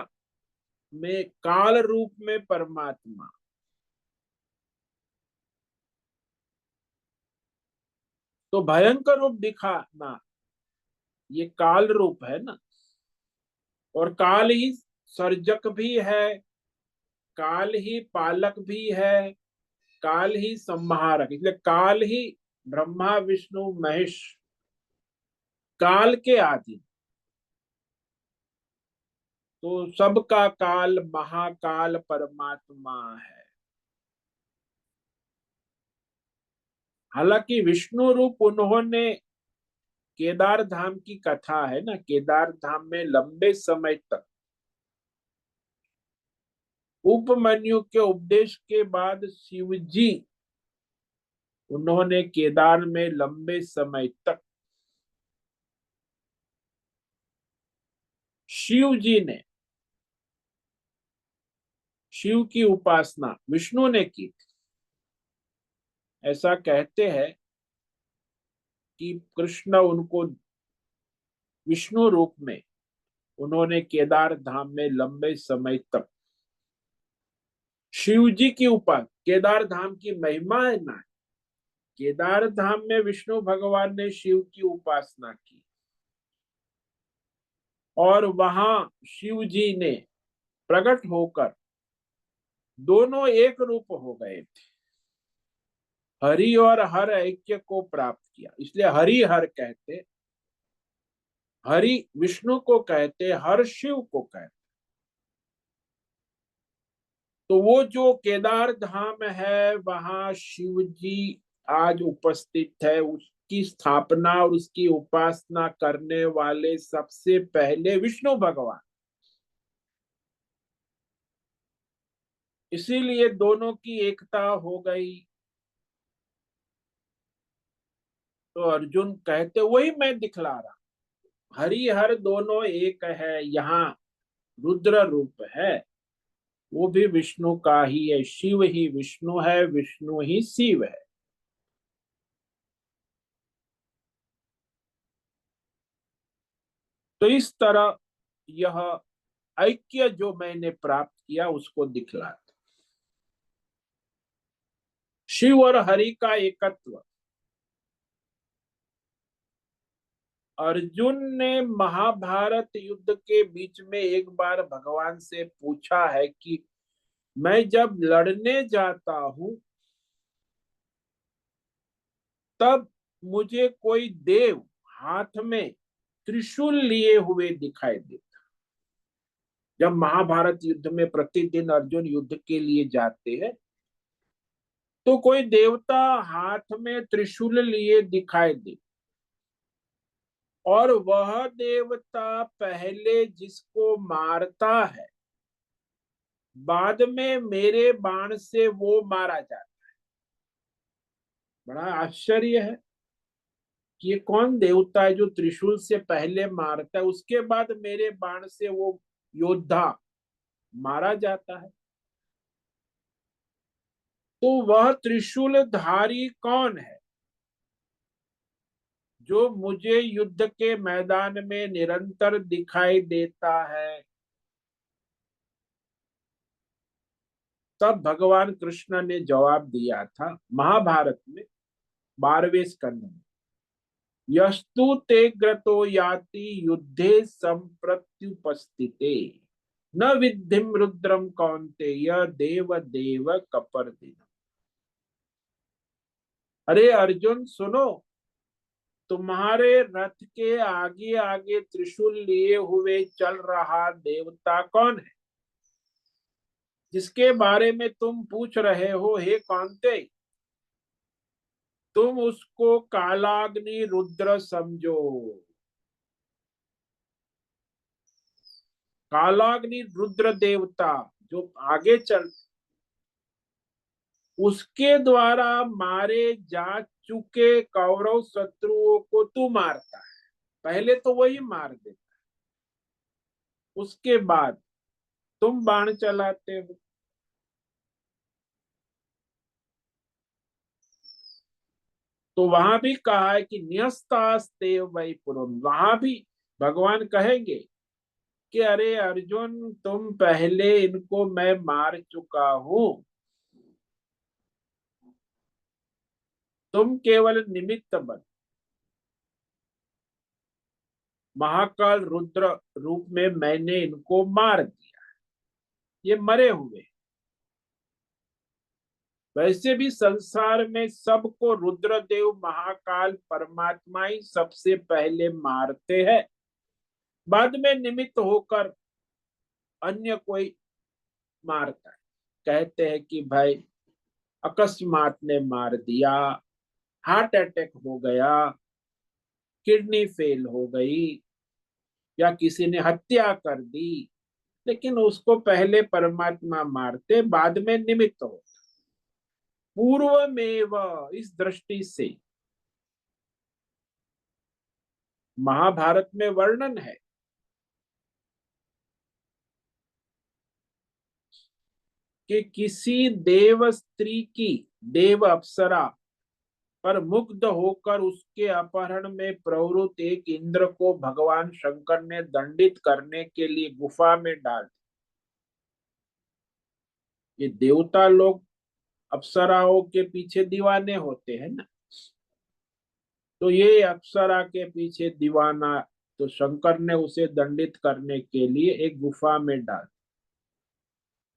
में काल रूप में परमात्मा, तो भयंकर रूप दिखाना ये काल रूप है ना। और काल ही सर्जक भी है, काल ही पालक भी है, काल ही संहारक, इसलिए काल ही ब्रह्मा विष्णु महेश काल के आदि। तो सबका काल महाकाल परमात्मा है। हालांकि विष्णु रूप उन्होंने, केदार धाम की कथा है ना, केदार धाम में लंबे समय तक उपमन्यु के उपदेश के बाद शिव जी, उन्होंने केदार में लंबे समय तक शिव जी ने, शिव की उपासना विष्णु ने की थी। ऐसा कहते हैं कि कृष्ण उनको विष्णु रूप में, उन्होंने केदार धाम में लंबे समय तक शिव जी की उपासना, केदार धाम की महिमा है ना, केदार धाम में विष्णु भगवान ने शिव की उपासना की और वहां शिव जी ने प्रकट होकर दोनों एक रूप हो गए थे, हरि और हर ऐक्य को प्राप्त किया। इसलिए हरि हर कहते, हरि विष्णु को कहते, हर शिव को कहते। तो वो जो केदार धाम है वहां शिव जी आज उपस्थित है, उसकी स्थापना और उसकी उपासना करने वाले सबसे पहले विष्णु भगवान। इसीलिए दोनों की एकता हो गई। तो अर्जुन कहते वही मैं दिखला रहा, हरि हर दोनों एक है। यहाँ रुद्र रूप है, वो भी विष्णु का ही है, शिव ही विष्णु है, विष्णु ही शिव है। तो इस तरह यह ऐक्य जो मैंने प्राप्त किया उसको दिखलाता, शिव और हरि का एकत्व। अर्जुन ने महाभारत युद्ध के बीच में एक बार भगवान से पूछा है कि मैं जब लड़ने जाता हूं तब मुझे कोई देव हाथ में त्रिशूल लिए हुए दिखाई देता। जब महाभारत युद्ध में प्रतिदिन अर्जुन युद्ध के लिए जाते हैं तो कोई देवता हाथ में त्रिशूल लिए दिखाई दे, और वह देवता पहले जिसको मारता है बाद में मेरे बाण से वो मारा जाता। बड़ा आश्चर्य है कि ये कौन देवता है जो त्रिशूल से पहले मारता है, उसके बाद मेरे बाण से वो योद्धा मारा जाता है। तो वह त्रिशूलधारी कौन है जो मुझे युद्ध के मैदान में निरंतर दिखाई देता है? तब भगवान कृष्ण ने जवाब दिया था महाभारत में 12वें स्कंद में, यस्तु ते ग्रतो याति युद्धे संप्रत्युपस्थिते न विद्धिम रुद्रम कौन्तेय देव देव कपर्दिन। अरे अर्जुन सुनो, तुम्हारे रथ के आगे आगे त्रिशूल लिए हुए चल रहा देवता कौन है जिसके बारे में तुम पूछ रहे हो? हे कौन्ते, तुम उसको कालाग्नि रुद्र समझो। कालाग्नि रुद्र देवता जो आगे चल, उसके द्वारा मारे जा चुके कौरव शत्रुओं को तू मारता है। पहले तो वही मार देता, उसके बाद तुम बाण चलाते हो। तो वहां भी कहा है कि न्यस्तास्तेव वै पुरुष, वहां भी भगवान कहेंगे कि अरे अर्जुन, तुम पहले इनको मैं मार चुका हूं, तुम केवल निमित्त बन। महाकाल रुद्र रूप में मैंने इनको मार दिया, ये मरे हुए। वैसे भी संसार में सबको रुद्रदेव महाकाल परमात्मा ही सबसे पहले मारते हैं, बाद में निमित्त होकर अन्य कोई मारता है। कहते हैं कि भाई अकस्मात ने मार दिया, हार्ट अटैक हो गया, किडनी फेल हो गई, या किसी ने हत्या कर दी, लेकिन उसको पहले परमात्मा मारते, बाद में निमित्त हो। पूर्वमेव, इस दृष्टि से महाभारत में वर्णन है कि किसी देव स्त्री की, देव अप्सरा पर मुग्ध होकर उसके अपहरण में प्रवृत्त एक इंद्र को भगवान शंकर ने दंडित करने के लिए गुफा में डाल। ये देवता लोग अप्सराओं के पीछे दीवाने होते हैं ना, तो ये अप्सरा के पीछे दीवाना, तो शंकर ने उसे दंडित करने के लिए एक गुफा में डाल।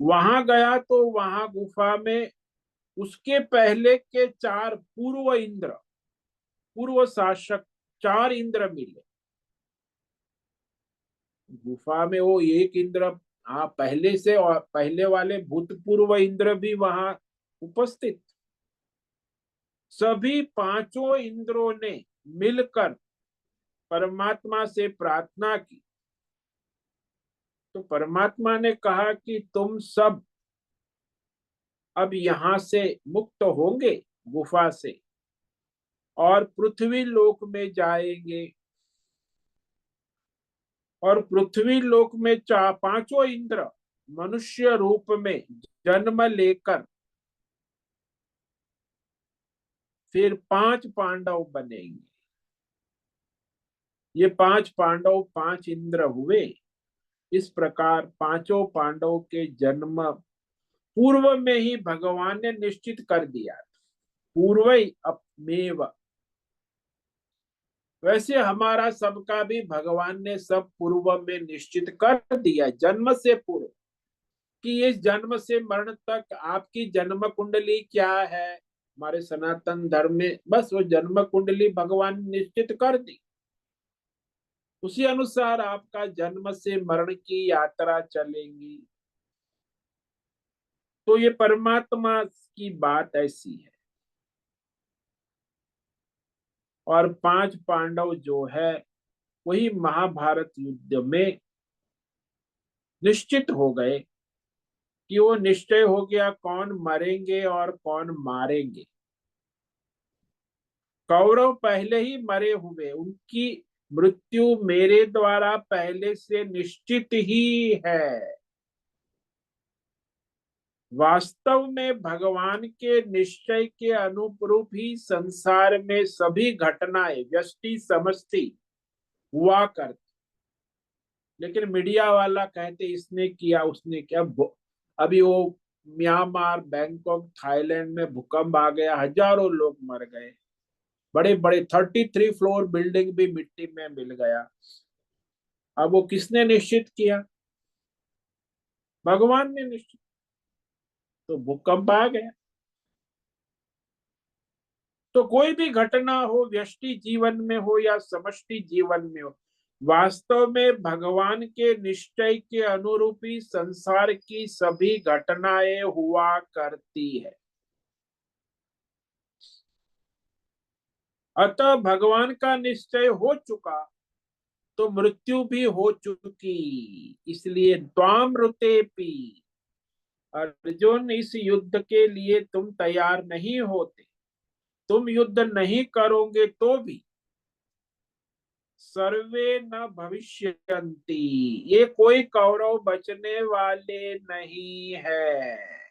वहां गया तो वहां गुफा में उसके पहले के चार पूर्व इंद्र, पूर्व शासक, चार इंद्र मिले गुफा में। वो एक इंद्र, हाँ, पहले से, और पहले वाले भूतपूर्व इंद्र भी वहां उपस्थित। सभी पांचों इंद्रों ने मिलकर परमात्मा से प्रार्थना की। तो परमात्मा ने कहा कि तुम सब अब यहां से मुक्त होंगे गुफा से, और पृथ्वी लोक में जाएंगे। और पृथ्वी लोक में पांचों इंद्र मनुष्य रूप में जन्म लेकर फिर पांच पांडव बनेंगे। ये पांच पांडव पांच इंद्र हुए। इस प्रकार पांचों पांडव के जन्म पूर्व में ही भगवान ने निश्चित कर दिया। पूर्व अपमेव, वैसे हमारा सबका भी भगवान ने सब पूर्व में निश्चित कर दिया, जन्म से पूर्व, कि इस जन्म से मरण तक आपकी जन्म कुंडली क्या है। हमारे सनातन धर्म में बस वो जन्म कुंडली भगवान ने निश्चित कर दी, उसी अनुसार आपका जन्म से मरण की यात्रा चलेगी। तो ये परमात्मा की बात ऐसी है। और पांच पांडव जो है वही महाभारत युद्ध में निश्चित हो गए, कि वो निश्चय हो गया कौन मरेंगे और कौन मारेंगे। कौरव पहले ही मरे हुए, उनकी मृत्यु मेरे द्वारा पहले से निश्चित ही है। वास्तव में भगवान के निश्चय के अनुरूप ही संसार में सभी घटनाएं व्यष्टि समष्टि हुआ करती। लेकिन मीडिया वाला कहते इसने किया उसने किया। अभी वो म्यांमार, बैंकॉक, थाईलैंड में भूकंप आ गया, हजारों लोग मर गए, बड़े बड़े 33 फ्लोर बिल्डिंग भी मिट्टी में मिल गया। अब वो किसने निश्चित किया? भगवान ने निश्चित। तो भूकंप आ गया। तो कोई भी घटना हो, व्यष्टि जीवन में हो या समष्टि जीवन में हो, वास्तव में भगवान के निश्चय के अनुरूप ही संसार की सभी घटनाएं हुआ करती है। अतः भगवान का निश्चय हो चुका तो मृत्यु भी हो चुकी। इसलिए त्वामृतेपि, अर्जुन, इस युद्ध के लिए तुम तैयार नहीं होते, तुम युद्ध नहीं करोगे तो भी सर्वे न भविष्यन्ति, ये कोई कौरव बचने वाले नहीं है।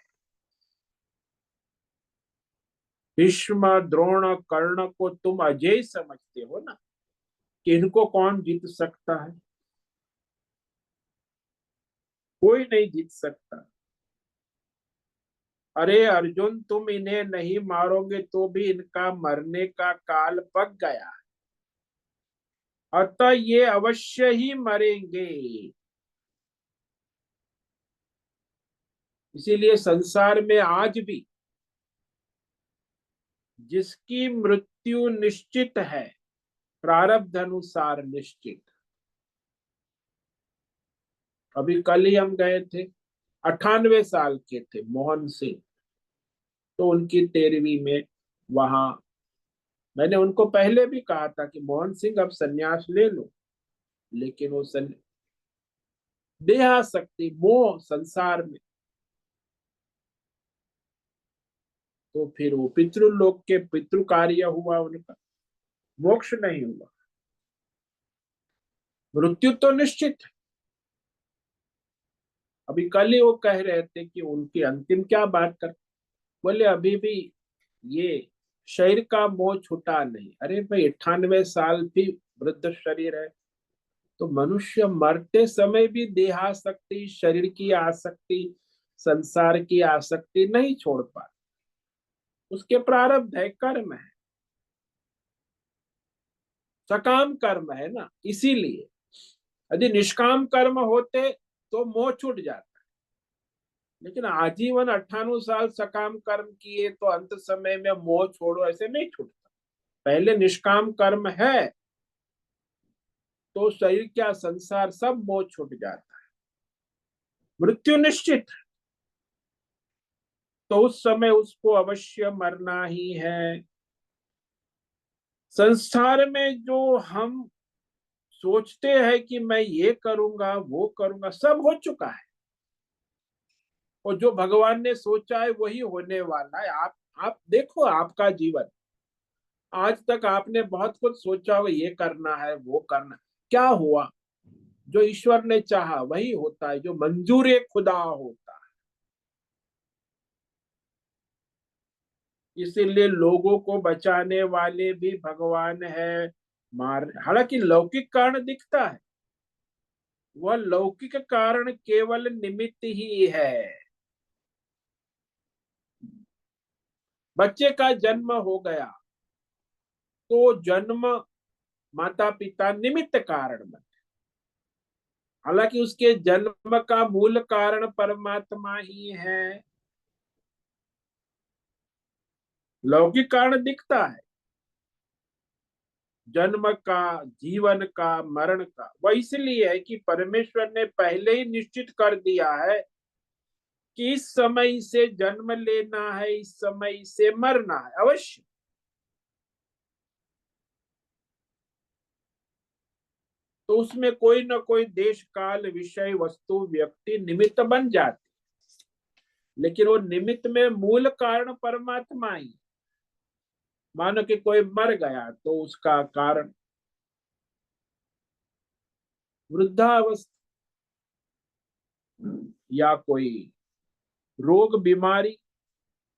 भीष्म, द्रोण, कर्ण को तुम अजय समझते हो ना, कि इनको कौन जीत सकता है? कोई नहीं जीत सकता। अरे अर्जुन, तुम इन्हें नहीं मारोगे तो भी इनका मरने का काल पक गया, अतः ये अवश्य ही मरेंगे। इसीलिए संसार में आज भी जिसकी मृत्यु निश्चित है, प्रारब्ध अनुसार निश्चित। अभी कल ही हम गए थे, 98 साल के थे मोहन सिंह, तो उनकी 13वीं में वहां, मैंने उनको पहले भी कहा था कि मोहन सिंह अब संन्यास ले लो, लेकिन वो देहासक्ति मोह संसार में, तो फिर वो पितृलोक के पितृ कार्य हुआ उनका, मोक्ष नहीं हुआ। मृत्यु तो निश्चित है। अभी कल ही वो कह रहे थे कि उनकी अंतिम क्या बात कर, बोले अभी भी ये शरीर का मोह छूटा नहीं। अरे भाई, 98 साल भी वृद्ध शरीर है, तो मनुष्य मरते समय भी देहासक्ति, शरीर की आसक्ति, संसार की आसक्ति नहीं छोड़ पाता। उसके प्रारब्ध है, कर्म है, सकाम कर्म है ना, इसीलिए। यदि निष्काम कर्म होते तो मोह छूट जाता, लेकिन आजीवन 98 साल सकाम कर्म किए तो अंत समय में मोह छोड़ो ऐसे नहीं छूटता। पहले निष्काम कर्म है तो शरीर क्या संसार सब मोह छूट जाता है। मृत्यु निश्चित, तो उस समय उसको अवश्य मरना ही है। संसार में जो हम सोचते हैं कि मैं ये करूंगा वो करूंगा, सब हो चुका है, और जो भगवान ने सोचा है वही होने वाला है। आप देखो आपका जीवन, आज तक आपने बहुत कुछ सोचा होगा, ये करना है वो करना, क्या हुआ? जो ईश्वर ने चाहा वही होता है, जो मंजूर खुदा होता है। इसीलिए लोगों को बचाने वाले भी भगवान है, मार, हालांकि लौकिक कारण दिखता है, वह लौकिक कारण केवल निमित्त ही है। बच्चे का जन्म हो गया तो जन्म माता पिता निमित्त कारण बने, हालांकि उसके जन्म का मूल कारण परमात्मा ही है। लौकिक कारण दिखता है, जन्म का, जीवन का, मरण का, वह इसलिए है कि परमेश्वर ने पहले ही निश्चित कर दिया है कि इस समय से जन्म लेना है, इस समय से मरना है अवश्य। तो उसमें कोई ना कोई देश काल विषय वस्तु व्यक्ति निमित्त बन जाते, लेकिन वो निमित्त में मूल कारण परमात्मा ही। मानो कि कोई मर गया तो उसका कारण वृद्धावस्था, या कोई रोग बीमारी,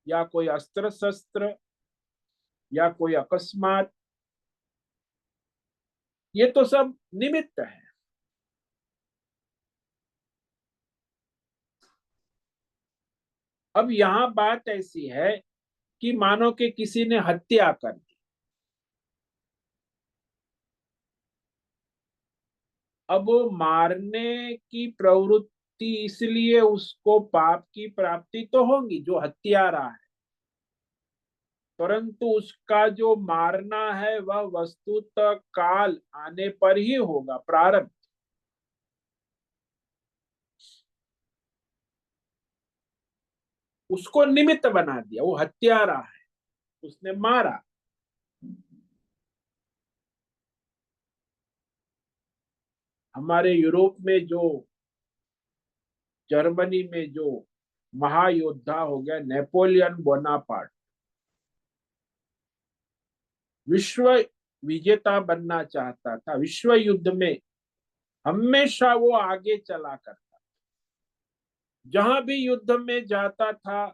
या कोई अस्त्र शस्त्र, या कोई अकस्मात, ये तो सब निमित्त है। अब यहाँ बात ऐसी है कि मानो कि किसी ने हत्या कर दी, अब वो मारने की प्रवृत्ति, इसलिए उसको पाप की प्राप्ति तो होगी जो हत्यारा है, परंतु उसका जो मारना है वह वस्तुतः काल आने पर ही होगा, प्रारब्ध। उसको निमित्त बना दिया, वो हत्यारा है, उसने मारा। हमारे यूरोप में जो, जर्मनी में जो महायोद्धा हो गया नेपोलियन बोनापार्ट, विश्व विजेता बनना चाहता था विश्व युद्ध में। हमेशा वो आगे चला करता, जहां भी युद्ध में जाता था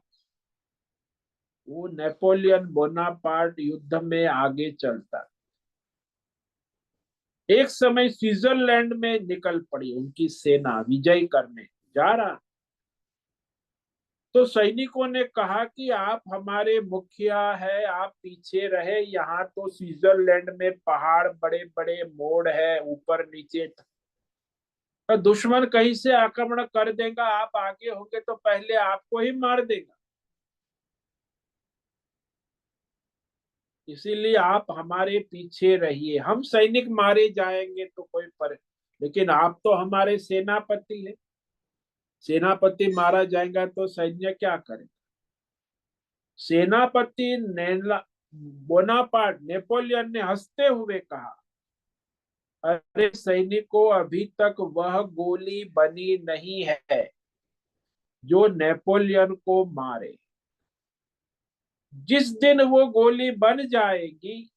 वो नेपोलियन बोनापार्ट युद्ध में आगे चलता। एक समय स्विट्जरलैंड में निकल पड़ी उनकी सेना विजय करने जा रहा, तो सैनिकों ने कहा कि आप हमारे मुखिया है, आप पीछे रहे, यहाँ तो स्विट्जरलैंड में पहाड़ बड़े बड़े मोड़ है ऊपर नीचे, तो दुश्मन कहीं से आक्रमण कर देगा, आप आगे होंगे तो पहले आपको ही मार देगा, इसीलिए आप हमारे पीछे रहिए, हम सैनिक मारे जाएंगे तो कोई फर्क, लेकिन आप तो हमारे सेनापति हैं, सेनापति मारा जाएगा तो सैन्य क्या करे। सेनापति बोनापार्ट नेपोलियन ने हंसते हुए कहा, अरे सैनिकों, अभी तक वह गोली बनी नहीं है जो नेपोलियन को मारे, जिस दिन वो गोली बन जाएगी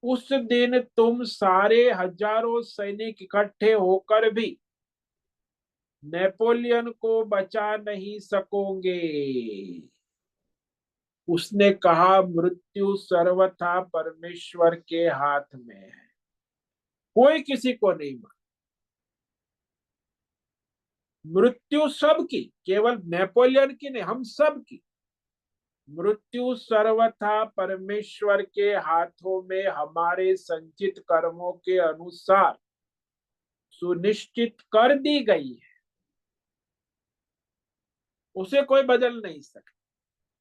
उस दिन तुम सारे हजारों सैनिक इकट्ठे होकर भी नेपोलियन को बचा नहीं सकोगे। उसने कहा, मृत्यु सर्वथा परमेश्वर के हाथ में है, कोई किसी को नहीं मार, मृत्यु सबकी, केवल नेपोलियन की नहीं, हम सब की मृत्यु सर्वथा परमेश्वर के हाथों में हमारे संचित कर्मों के अनुसार सुनिश्चित कर दी गई है, उसे कोई बदल नहीं सकता।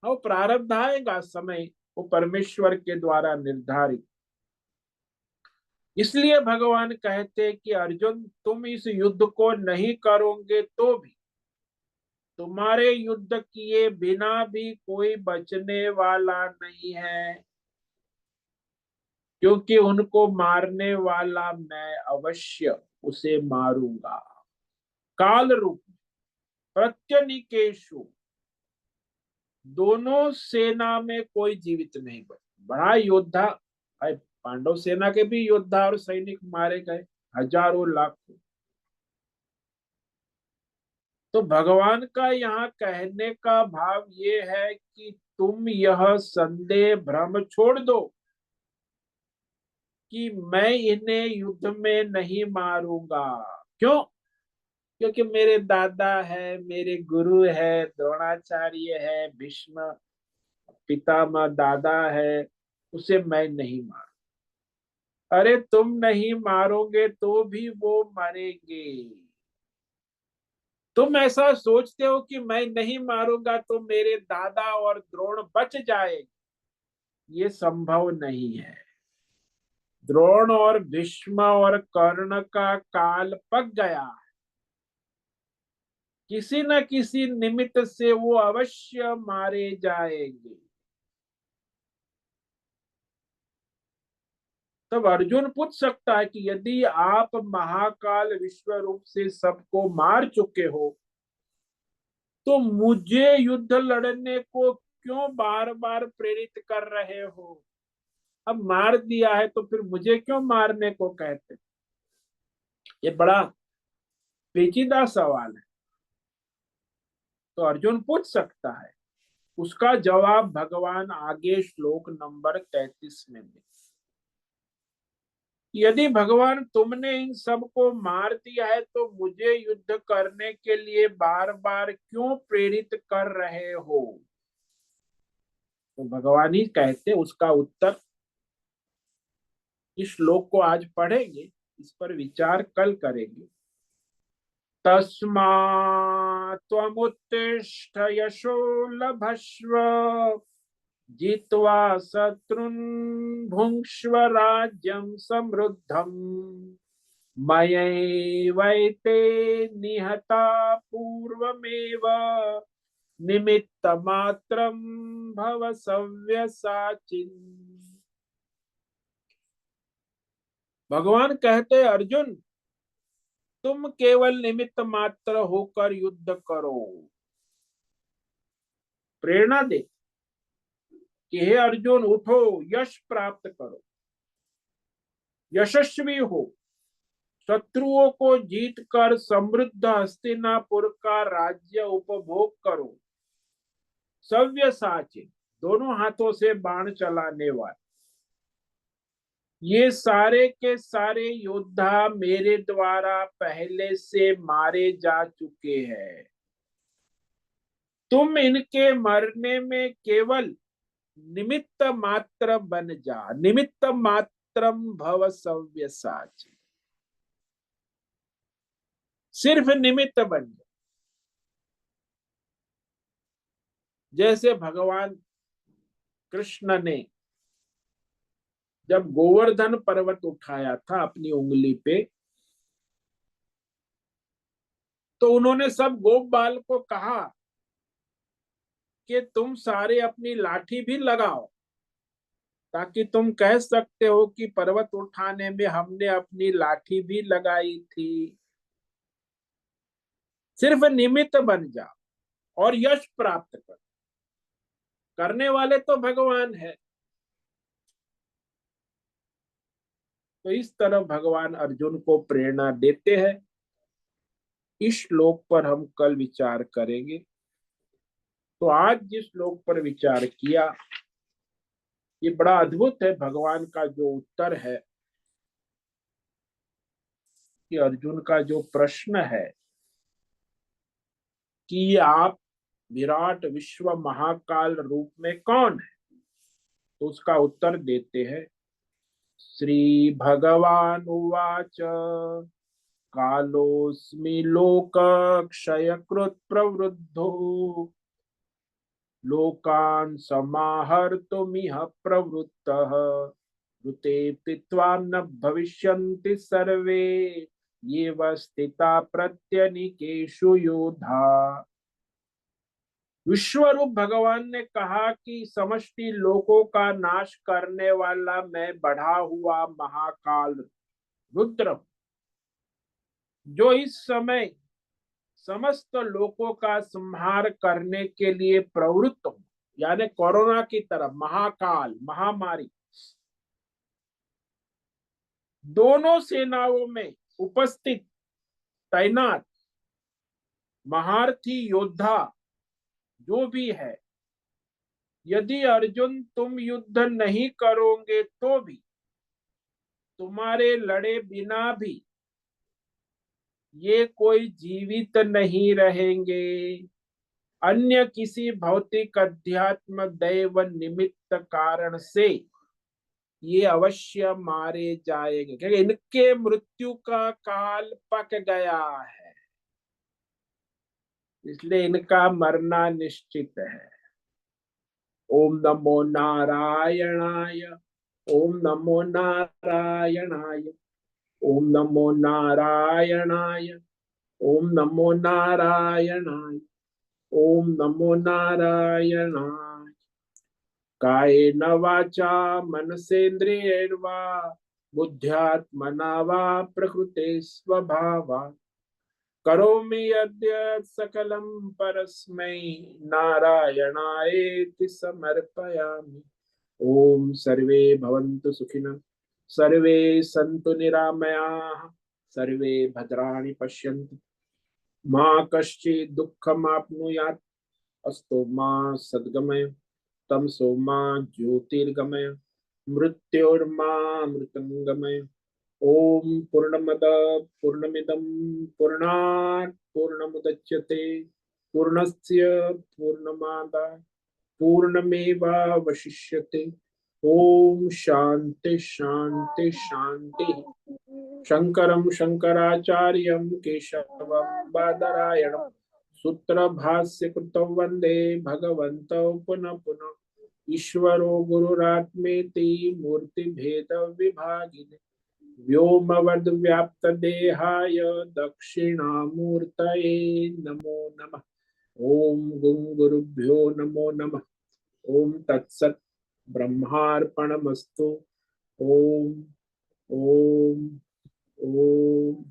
वो प्रारब्ध आएगा समय, वो परमेश्वर के द्वारा निर्धारित। इसलिए भगवान कहते कि अर्जुन, तुम इस युद्ध को नहीं करोगे तो भी तुम्हारे युद्ध किए बिना भी कोई बचने वाला नहीं है, क्योंकि उनको मारने वाला मैं अवश्य उसे मारूंगा। काल रूप प्रत्यनिकेशु, दोनों सेना में कोई जीवित नहीं बचा, बड़ा योद्धा, पांडव सेना के भी योद्धा और सैनिक मारे गए हजारों लाखों। तो भगवान का यहाँ कहने का भाव ये है कि तुम यह संदेह भ्रम छोड़ दो कि मैं इन्हें युद्ध में नहीं मारूंगा। क्यों? क्योंकि मेरे दादा है, मेरे गुरु है, द्रोणाचार्य है, भीष्म पितामह दादा है, उसे मैं नहीं मार। अरे तुम नहीं मारोगे तो भी वो मरेंगे। तुम ऐसा सोचते हो कि मैं नहीं मारूंगा तो मेरे दादा और द्रोण बच जाएंगे, ये संभव नहीं है। द्रोण और भीष्म और कर्ण का काल पक गया, किसी न किसी निमित्त से वो अवश्य मारे जाएंगे। तब अर्जुन पूछ सकता है कि यदि आप महाकाल विश्व रूप से सबको मार चुके हो तो मुझे युद्ध लड़ने को क्यों बार बार प्रेरित कर रहे हो? अब मार दिया है तो फिर मुझे क्यों मारने को कहते? ये बड़ा पेचीदा सवाल है, तो अर्जुन पूछ सकता है। उसका जवाब भगवान आगे श्लोक नंबर 33 में दे। यदि भगवान तुमने इन सब को मार दिया है तो मुझे युद्ध करने के लिए बार बार क्यों प्रेरित कर रहे हो? तो भगवान ही कहते, उसका उत्तर इस श्लोक को आज पढ़ेंगे, इस पर विचार कल करेंगे। तस्मात् त्वमुत्तिष्ठ यशो लभस्व, जित्वा शत्रुन् भुङ्क्ष्व राज्यं समृद्धम्, मयैवैते निहता पूर्वमेव, निमित्तमात्रं भव सव्यसाचिन्। भगवान कहते, अर्जुन तुम केवल निमित्त मात्र होकर युद्ध करो, प्रेरणा दे कि हे अर्जुन उठो, यश प्राप्त करो, यशस्वी हो, शत्रुओं को जीतकर समृद्ध हस्तिनापुर का राज्य उपभोग करो। सव्यसाची, दोनों हाथों से बाण चलाने वाले, ये सारे के सारे योद्धा मेरे द्वारा पहले से मारे जा चुके हैं। तुम इनके मरने में केवल निमित्त मात्र बन जा। निमित्त मात्रम भव सव्यसाची, सिर्फ निमित्त बन जा। जैसे भगवान कृष्ण ने जब गोवर्धन पर्वत उठाया था अपनी उंगली पे, तो उन्होंने सब गोप बाल को कहा कि तुम सारे अपनी लाठी भी लगाओ, ताकि तुम कह सकते हो कि पर्वत उठाने में हमने अपनी लाठी भी लगाई थी। सिर्फ निमित्त बन जाओ और यश प्राप्त कर। करने वाले तो भगवान है। तो इस तरह भगवान अर्जुन को प्रेरणा देते हैं। इस श्लोक पर हम कल विचार करेंगे। तो आज जिस श्लोक पर विचार किया, ये बड़ा अद्भुत है। भगवान का जो उत्तर है कि अर्जुन का जो प्रश्न है कि आप विराट विश्व महाकाल रूप में कौन है, तो उसका उत्तर देते हैं। श्री भगवान उवाच कालोस्मि लोक क्षयकृत प्रवृद्धो लोकान् समाहर्तुमिह प्रवृत्तः ऋते पीत्वा न भविष्यन्ति सर्वे येव स्थिता प्रत्यनीकेषु योधा। विश्वरूप भगवान ने कहा कि समष्टि लोकों का नाश करने वाला मैं बढ़ा हुआ महाकाल रुद्र, जो इस समय समस्त लोकों का संहार करने के लिए प्रवृत्त हूं। यानी कोरोना की तरह महाकाल, महामारी दोनों सेनाओं में उपस्थित तैनात महारथी योद्धा जो भी है, यदि अर्जुन तुम युद्ध नहीं करोगे तो भी, तुम्हारे लड़े बिना भी ये कोई जीवित नहीं रहेंगे। अन्य किसी भौतिक अध्यात्म दैव निमित्त कारण से ये अवश्य मारे जाएंगे, क्योंकि इनके मृत्यु का काल पक गया है, इसलिए इनका मरना निश्चित है। ओम नमो नारायणाय, ओम नमो नारायणाय, ओम नमो नारायणाय, ओम नमो नारायणाय, ओम नमो नारायणाय। कायेन वाचा मनसेन्द्रियैर्वा बुद्ध्यात्मना वा प्रकृते स्वभावात् करोमि यद्यत् सकलं परस्मै नारायणायेति समर्पयामि। ओम सर्वे भवन्तु सुखिनः, सर्वे सन्तु निरामयाः, सर्वे भद्राणि पश्यन्तु, मा कश्चित् दुःखमाप्नुयात्, अस्तु मा सद्गमय, तमसो मा ज्योतिर्गमय, मृत्योर्मा मृतंगमय। ओम पूर्णमद पूर्णमिदं पूर्णात् पूर्णमुदच्यते पूर्णस्य पूर्णमादाय पूर्णमेवावशिष्यते। ओम शांति शांति शांति। शंकरं शंकराचार्यं केशवं बादरायणं सूत्र भाष्य कृतौ वंदे भगवन्तौ पुनः पुनः। ईश्वरो गुरुरात्मेति मूर्ति भेद विभागिने व्योमवद् व्याप्त देहाय दक्षिणामूर्तये नमो नमः। ओम गुं गुरुभ्यो नमो नमः। ओम तत्सत् ब्रह्मार्पणमस्तु। ओम ओम ओम।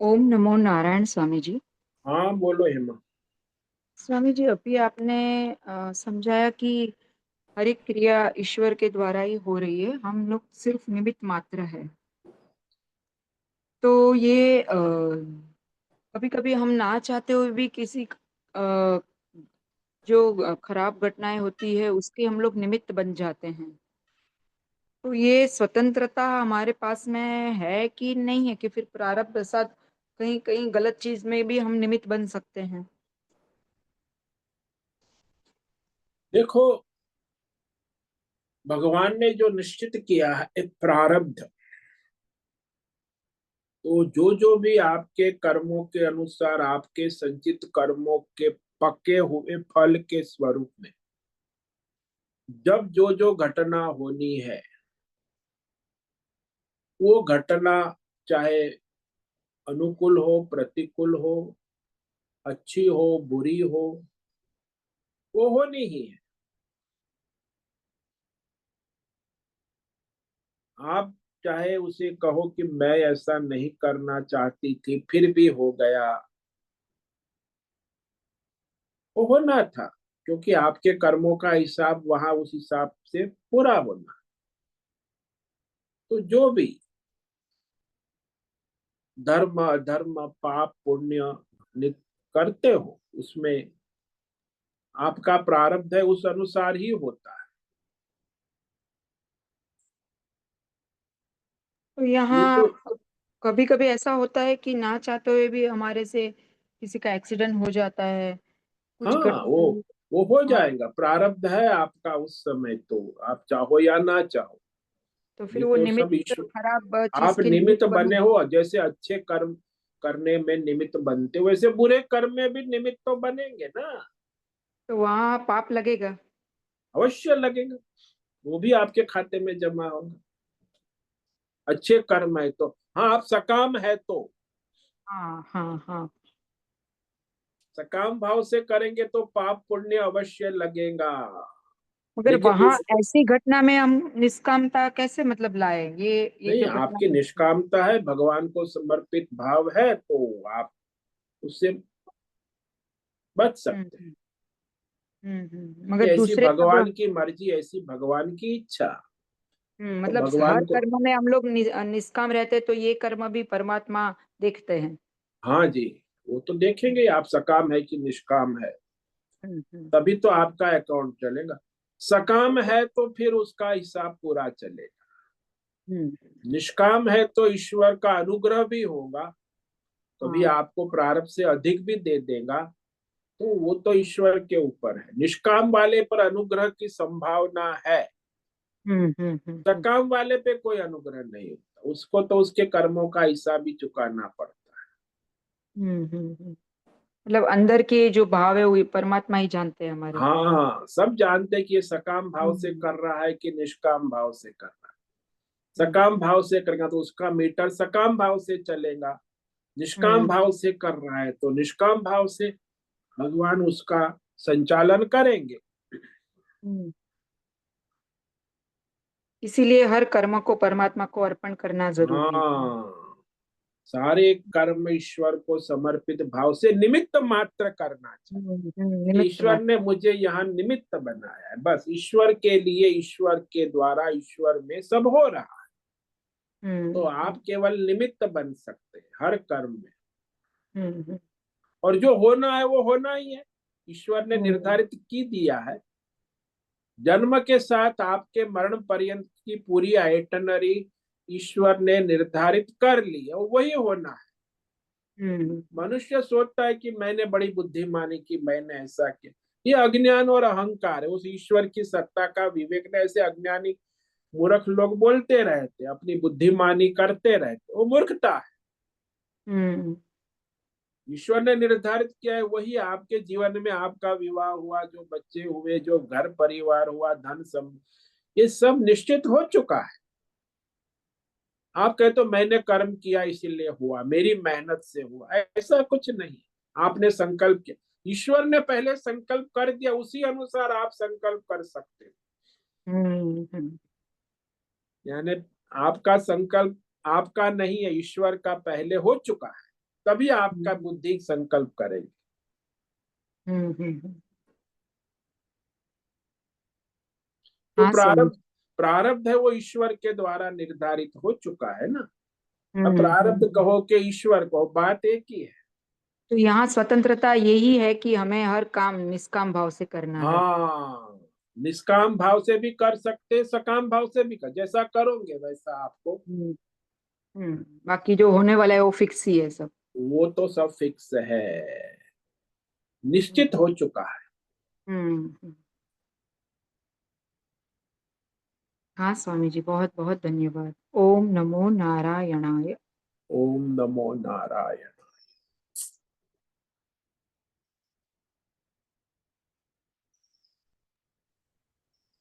ओम नमो नारायण स्वामी जी। हाँ बोलो हेमा। स्वामी जी, अभी आपने समझाया कि हर एक क्रिया ईश्वर के द्वारा ही हो रही है, हम लोग सिर्फ निमित्त मात्र है। तो ये कभी कभी हम ना चाहते हुए भी किसी जो खराब घटनाएं होती है उसके हम लोग निमित्त बन जाते हैं। तो ये स्वतंत्रता हमारे पास में है कि नहीं है, कि फिर प्रारब्ध वसात कहीं कहीं गलत चीज में भी हम निमित्त बन सकते हैं। देखो, भगवान ने जो निश्चित किया है एक प्रारब्ध, तो जो भी आपके कर्मों के अनुसार आपके संचित कर्मों के पके हुए फल के स्वरूप में जब जो घटना होनी है, वो घटना चाहे अनुकूल हो प्रतिकूल हो, अच्छी हो बुरी हो, वो होनी ही है। आप चाहे उसे कहो कि मैं ऐसा नहीं करना चाहती थी फिर भी हो गया, वो होना था, क्योंकि आपके कर्मों का हिसाब वहां उस हिसाब से पूरा होना। तो जो भी धर्म अधर्म पाप पुण्य करते हो, उसमें आपका प्रारब्ध है, उस अनुसार ही होता है। तो ये यहाँ तो कभी कभी ऐसा होता है कि ना चाहते हुए भी हमारे से किसी का एक्सीडेंट हो जाता है, कुछ हाँ, घटना। वो हो हाँ, जाएगा, प्रारब्ध है आपका उस समय, तो आप चाहो या ना चाहो। तो ये फिर वो तो सब निमित्त ईश्वर, खराब चीज आप के निमित्त निमित्त बने बने। हो, जैसे अच्छे कर्म करने में निमित्त बनते हो, वैसे बुरे कर्म में भी निमित्त तो बनेंगे ना। तो वहाँ पाप लगेगा। अवश्य लगेगा, वो भी आपके खाते में जमा होगा। अच्छे कर्म है तो, हाँ आप सकाम है तो, हाँ हाँ हाँ। सकाम भाव से करेंगे तो पाप पुण्य अवश्य लगेगा। मगर लेकिन वहां उसको, ऐसी घटना में हम निष्कामता कैसे मतलब लाए, ये नहीं, जो घटना आपकी होती है। निष्कामता है, भगवान को समर्पित भाव है, तो आप उससे बच हम्म सकते हैं। हम्म मगर ऐसी दूसरे सब। भगवान की मर्जी, ऐसी भगवान की इच्छा। तो मतलब हर भगवान को, कर्म में हम लोग निष्काम रहते तो ये कर्म भी परमात्मा देखते हैं। हाँ जी, वो तो देखेंगे आप सकाम है कि निष्काम है, हम्म। तभी तो आपका अकाउंट चलेगा। सकाम है तो फिर उसका हिसाब पूरा चलेगा, हम्म निष्काम है तो ईश्वर का अनुग्रह भी होगा, कभी हाँ। आपको प्रारब्ध से अधिक भी दे देगा। तो वो तो ईश्वर के ऊपर है, निष्काम वाले पर अनुग्रह की संभावना है। सकाम वाले पे कोई अनुग्रह नहीं होता, उसको तो उसके कर्मों का हिसाब ही चुकाना पड़ता है। मतलब अंदर के जो भाव है वो परमात्मा ही जानते हैं हमारे। हाँ, सब जानते हैं कि ये सकाम भाव से हम्म कर रहा है कि निष्काम भाव से कर रहा है। हम्म सकाम भाव से करेगा तो उसका मीटर सकाम भाव से चलेगा, निष्काम हम्म भाव से कर रहा है तो निष्काम भाव से भगवान उसका संचालन करेंगे। हम्म। इसीलिए हर कर्म को परमात्मा को अर्पण करना जरूरी है। हाँ, सारे कर्म ईश्वर को समर्पित भाव से निमित्त मात्र करना चाहिए। निमित्त ईश्वर ने मात्र। मुझे यहाँ निमित्त बनाया है, बस ईश्वर के लिए, ईश्वर के द्वारा, ईश्वर में सब हो रहा है। तो हम्म आप केवल निमित्त बन सकते हैं हर कर्म में, हम्म और जो होना है वो होना ही है, ईश्वर ने हम्म निर्धारित की दिया है। जन्म के साथ आपके मरण पर्यंत की पूरी आइटनरी ईश्वर ने निर्धारित कर ली है, वही होना है। हम्म मनुष्य सोचता है कि मैंने बड़ी बुद्धिमानी की, मैंने ऐसा किया, ये अज्ञान और अहंकार है। उस ईश्वर की सत्ता का विवेक ने, ऐसे अज्ञानी मूर्ख लोग बोलते रहते, अपनी बुद्धिमानी करते रहते, वो मूर्खता है। हम्म ईश्वर ने निर्धारित किया है, वही आपके जीवन में, आपका विवाह हुआ, जो बच्चे हुए, जो घर परिवार हुआ, धन सम, ये सब निश्चित हो चुका है। आप कहते तो मैंने कर्म किया इसीलिए हुआ, मेरी मेहनत से हुआ, ऐसा कुछ नहीं। आपने संकल्प किया, ईश्वर ने पहले संकल्प कर दिया, उसी अनुसार आप संकल्प कर सकते हो। हम्म। यानी आपका संकल्प आपका नहीं है, ईश्वर का पहले हो चुका है। तभी आपका बुद्धि संकल्प करेगी। हम्म। तो हाँ स्वामी प्रारब्ध प्रारब्ध है वो ईश्वर के द्वारा निर्धारित हो चुका है ना। अब हम्म प्रारब्ध कहो कि ईश्वर कहो, बात एक ही है। तो यहाँ स्वतंत्रता यही है कि हमें हर काम निष्काम भाव से करना है। हाँ, निष्काम भाव से भी कर सकते, सकाम भाव से भी कर, जैसा करोगे वैसा आपको। हम्म बाकी जो होने वाला है वो फिक्स ही है सब। वो तो सब फिक्स है, निश्चित हो चुका है। हम्म हाँ स्वामी जी, बहुत बहुत धन्यवाद। ओम नमो नारायणाय। ओम नमो नारायण।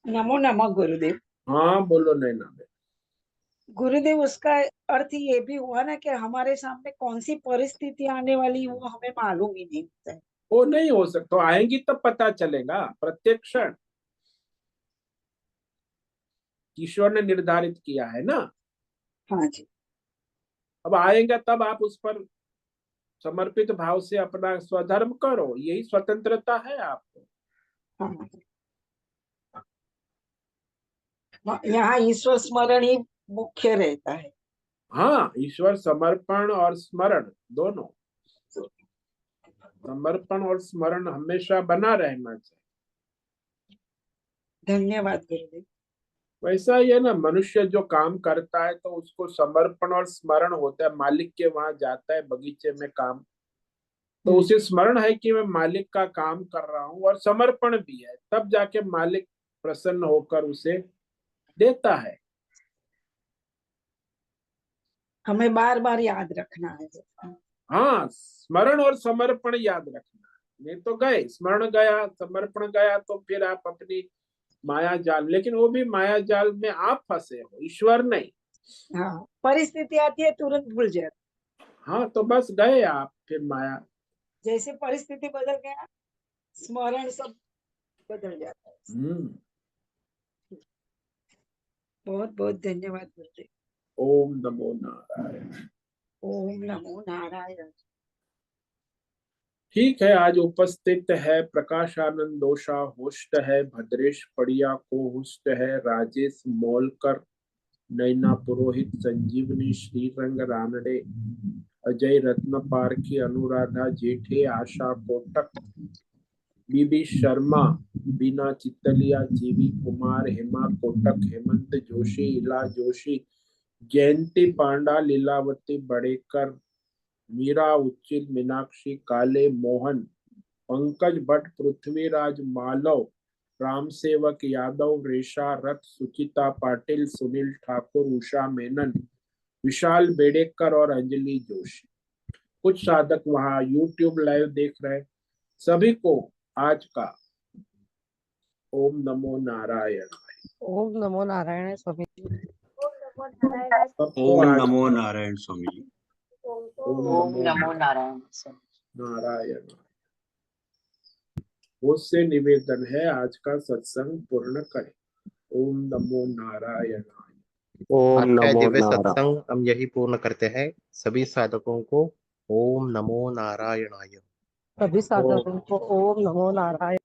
नमो नमः गुरुदेव। हाँ बोलो नैना बेटा। गुरुदेव, उसका अर्थ ये भी हुआ ना कि हमारे सामने कौन सी परिस्थिति आने वाली वो हमें मालूम ही नहीं होता है। वो नहीं हो सकता, तो आएंगी तब पता चलेगा, प्रत्येक क्षण ईश्वर ने निर्धारित किया है ना। हाँ जी। अब आएगा तब आप उस पर समर्पित भाव से अपना स्वधर्म करो, यही स्वतंत्रता है आपको। हाँ, यहाँ ईश्वर स्मरण ही मुख्य रहता है। हाँ, ईश्वर समर्पण और स्मरण दोनों, समर्पण और स्मरण हमेशा बना रहना चाहिए। धन्यवाद गुरुदेव। वैसा ही है ना, मनुष्य जो काम करता है तो उसको समर्पण और स्मरण होता है, मालिक के वहां जाता है बगीचे में काम, तो उसे स्मरण है कि मैं मालिक का काम कर रहा हूँ, और समर्पण भी है, तब जाके मालिक प्रसन्न होकर उसे देता है। हमें बार बार याद रखना है। हाँ, स्मरण और समर्पण याद रखना, नहीं तो गए, स्मरण गया समर्पण गया तो फिर आप अपनी माया जाल, लेकिन वो भी माया जाल में आप फंसे हो, ईश्वर नहीं। हाँ, परिस्थिति आती है तुरंत भूल जाते। हाँ, तो बस गए आप फिर माया। जैसे परिस्थिति बदल गया, स्मरण सब बदल जाता है। हम्म। बहुत बहुत धन्यवाद गुरुदेव। ओम नमो नारायण। ओम नमो नारायण। ठीक है, आज उपस्थित है प्रकाश आनंद दोषा, होस्ट है भद्रेश पड़िया, को होस्ट है राजेश मोलकर, नैना पुरोहित, संजीवनी श्रीरंग रानडे, अजय रत्न पारखी, अनुराधा जेठे, आशा कोटक, बीबी शर्मा, बीना चितलिया, जीवी कुमार, हेमा कोटक, हेमंत जोशी, इला जोशी, जयंती पांडा, लीलावती बड़ेकर, मीरा उच्चिल, मीनाक्षी काले, मोहन, पंकज भट्ट, पृथ्वीराज मालव, राम सेवक यादव, रेशा रथ, सुचिता पाटिल, सुनील ठाकुर, उषा मेनन, विशाल बेडेकर और अंजलि जोशी। कुछ साधक वहां यूट्यूब लाइव देख रहे हैं। सभी को आज का ओम नमो नारायण। ओम नमो नारायण स्वामी जी। सबको ओम आज नमो नारायण स्वामी जी। ओम ओम नमो नमो नारायण। नारायण। मुझसे निवेदन है आज का सत्संग पूर्ण करें। ओम नमो नारायण। ओम आज का नमो दिव्य नारायण। सत्संग हम यही पूर्ण करते हैं। सभी साधकों को ओम नमो नारायणाय। सभी ओम साधकों को ओम नमो नारायण।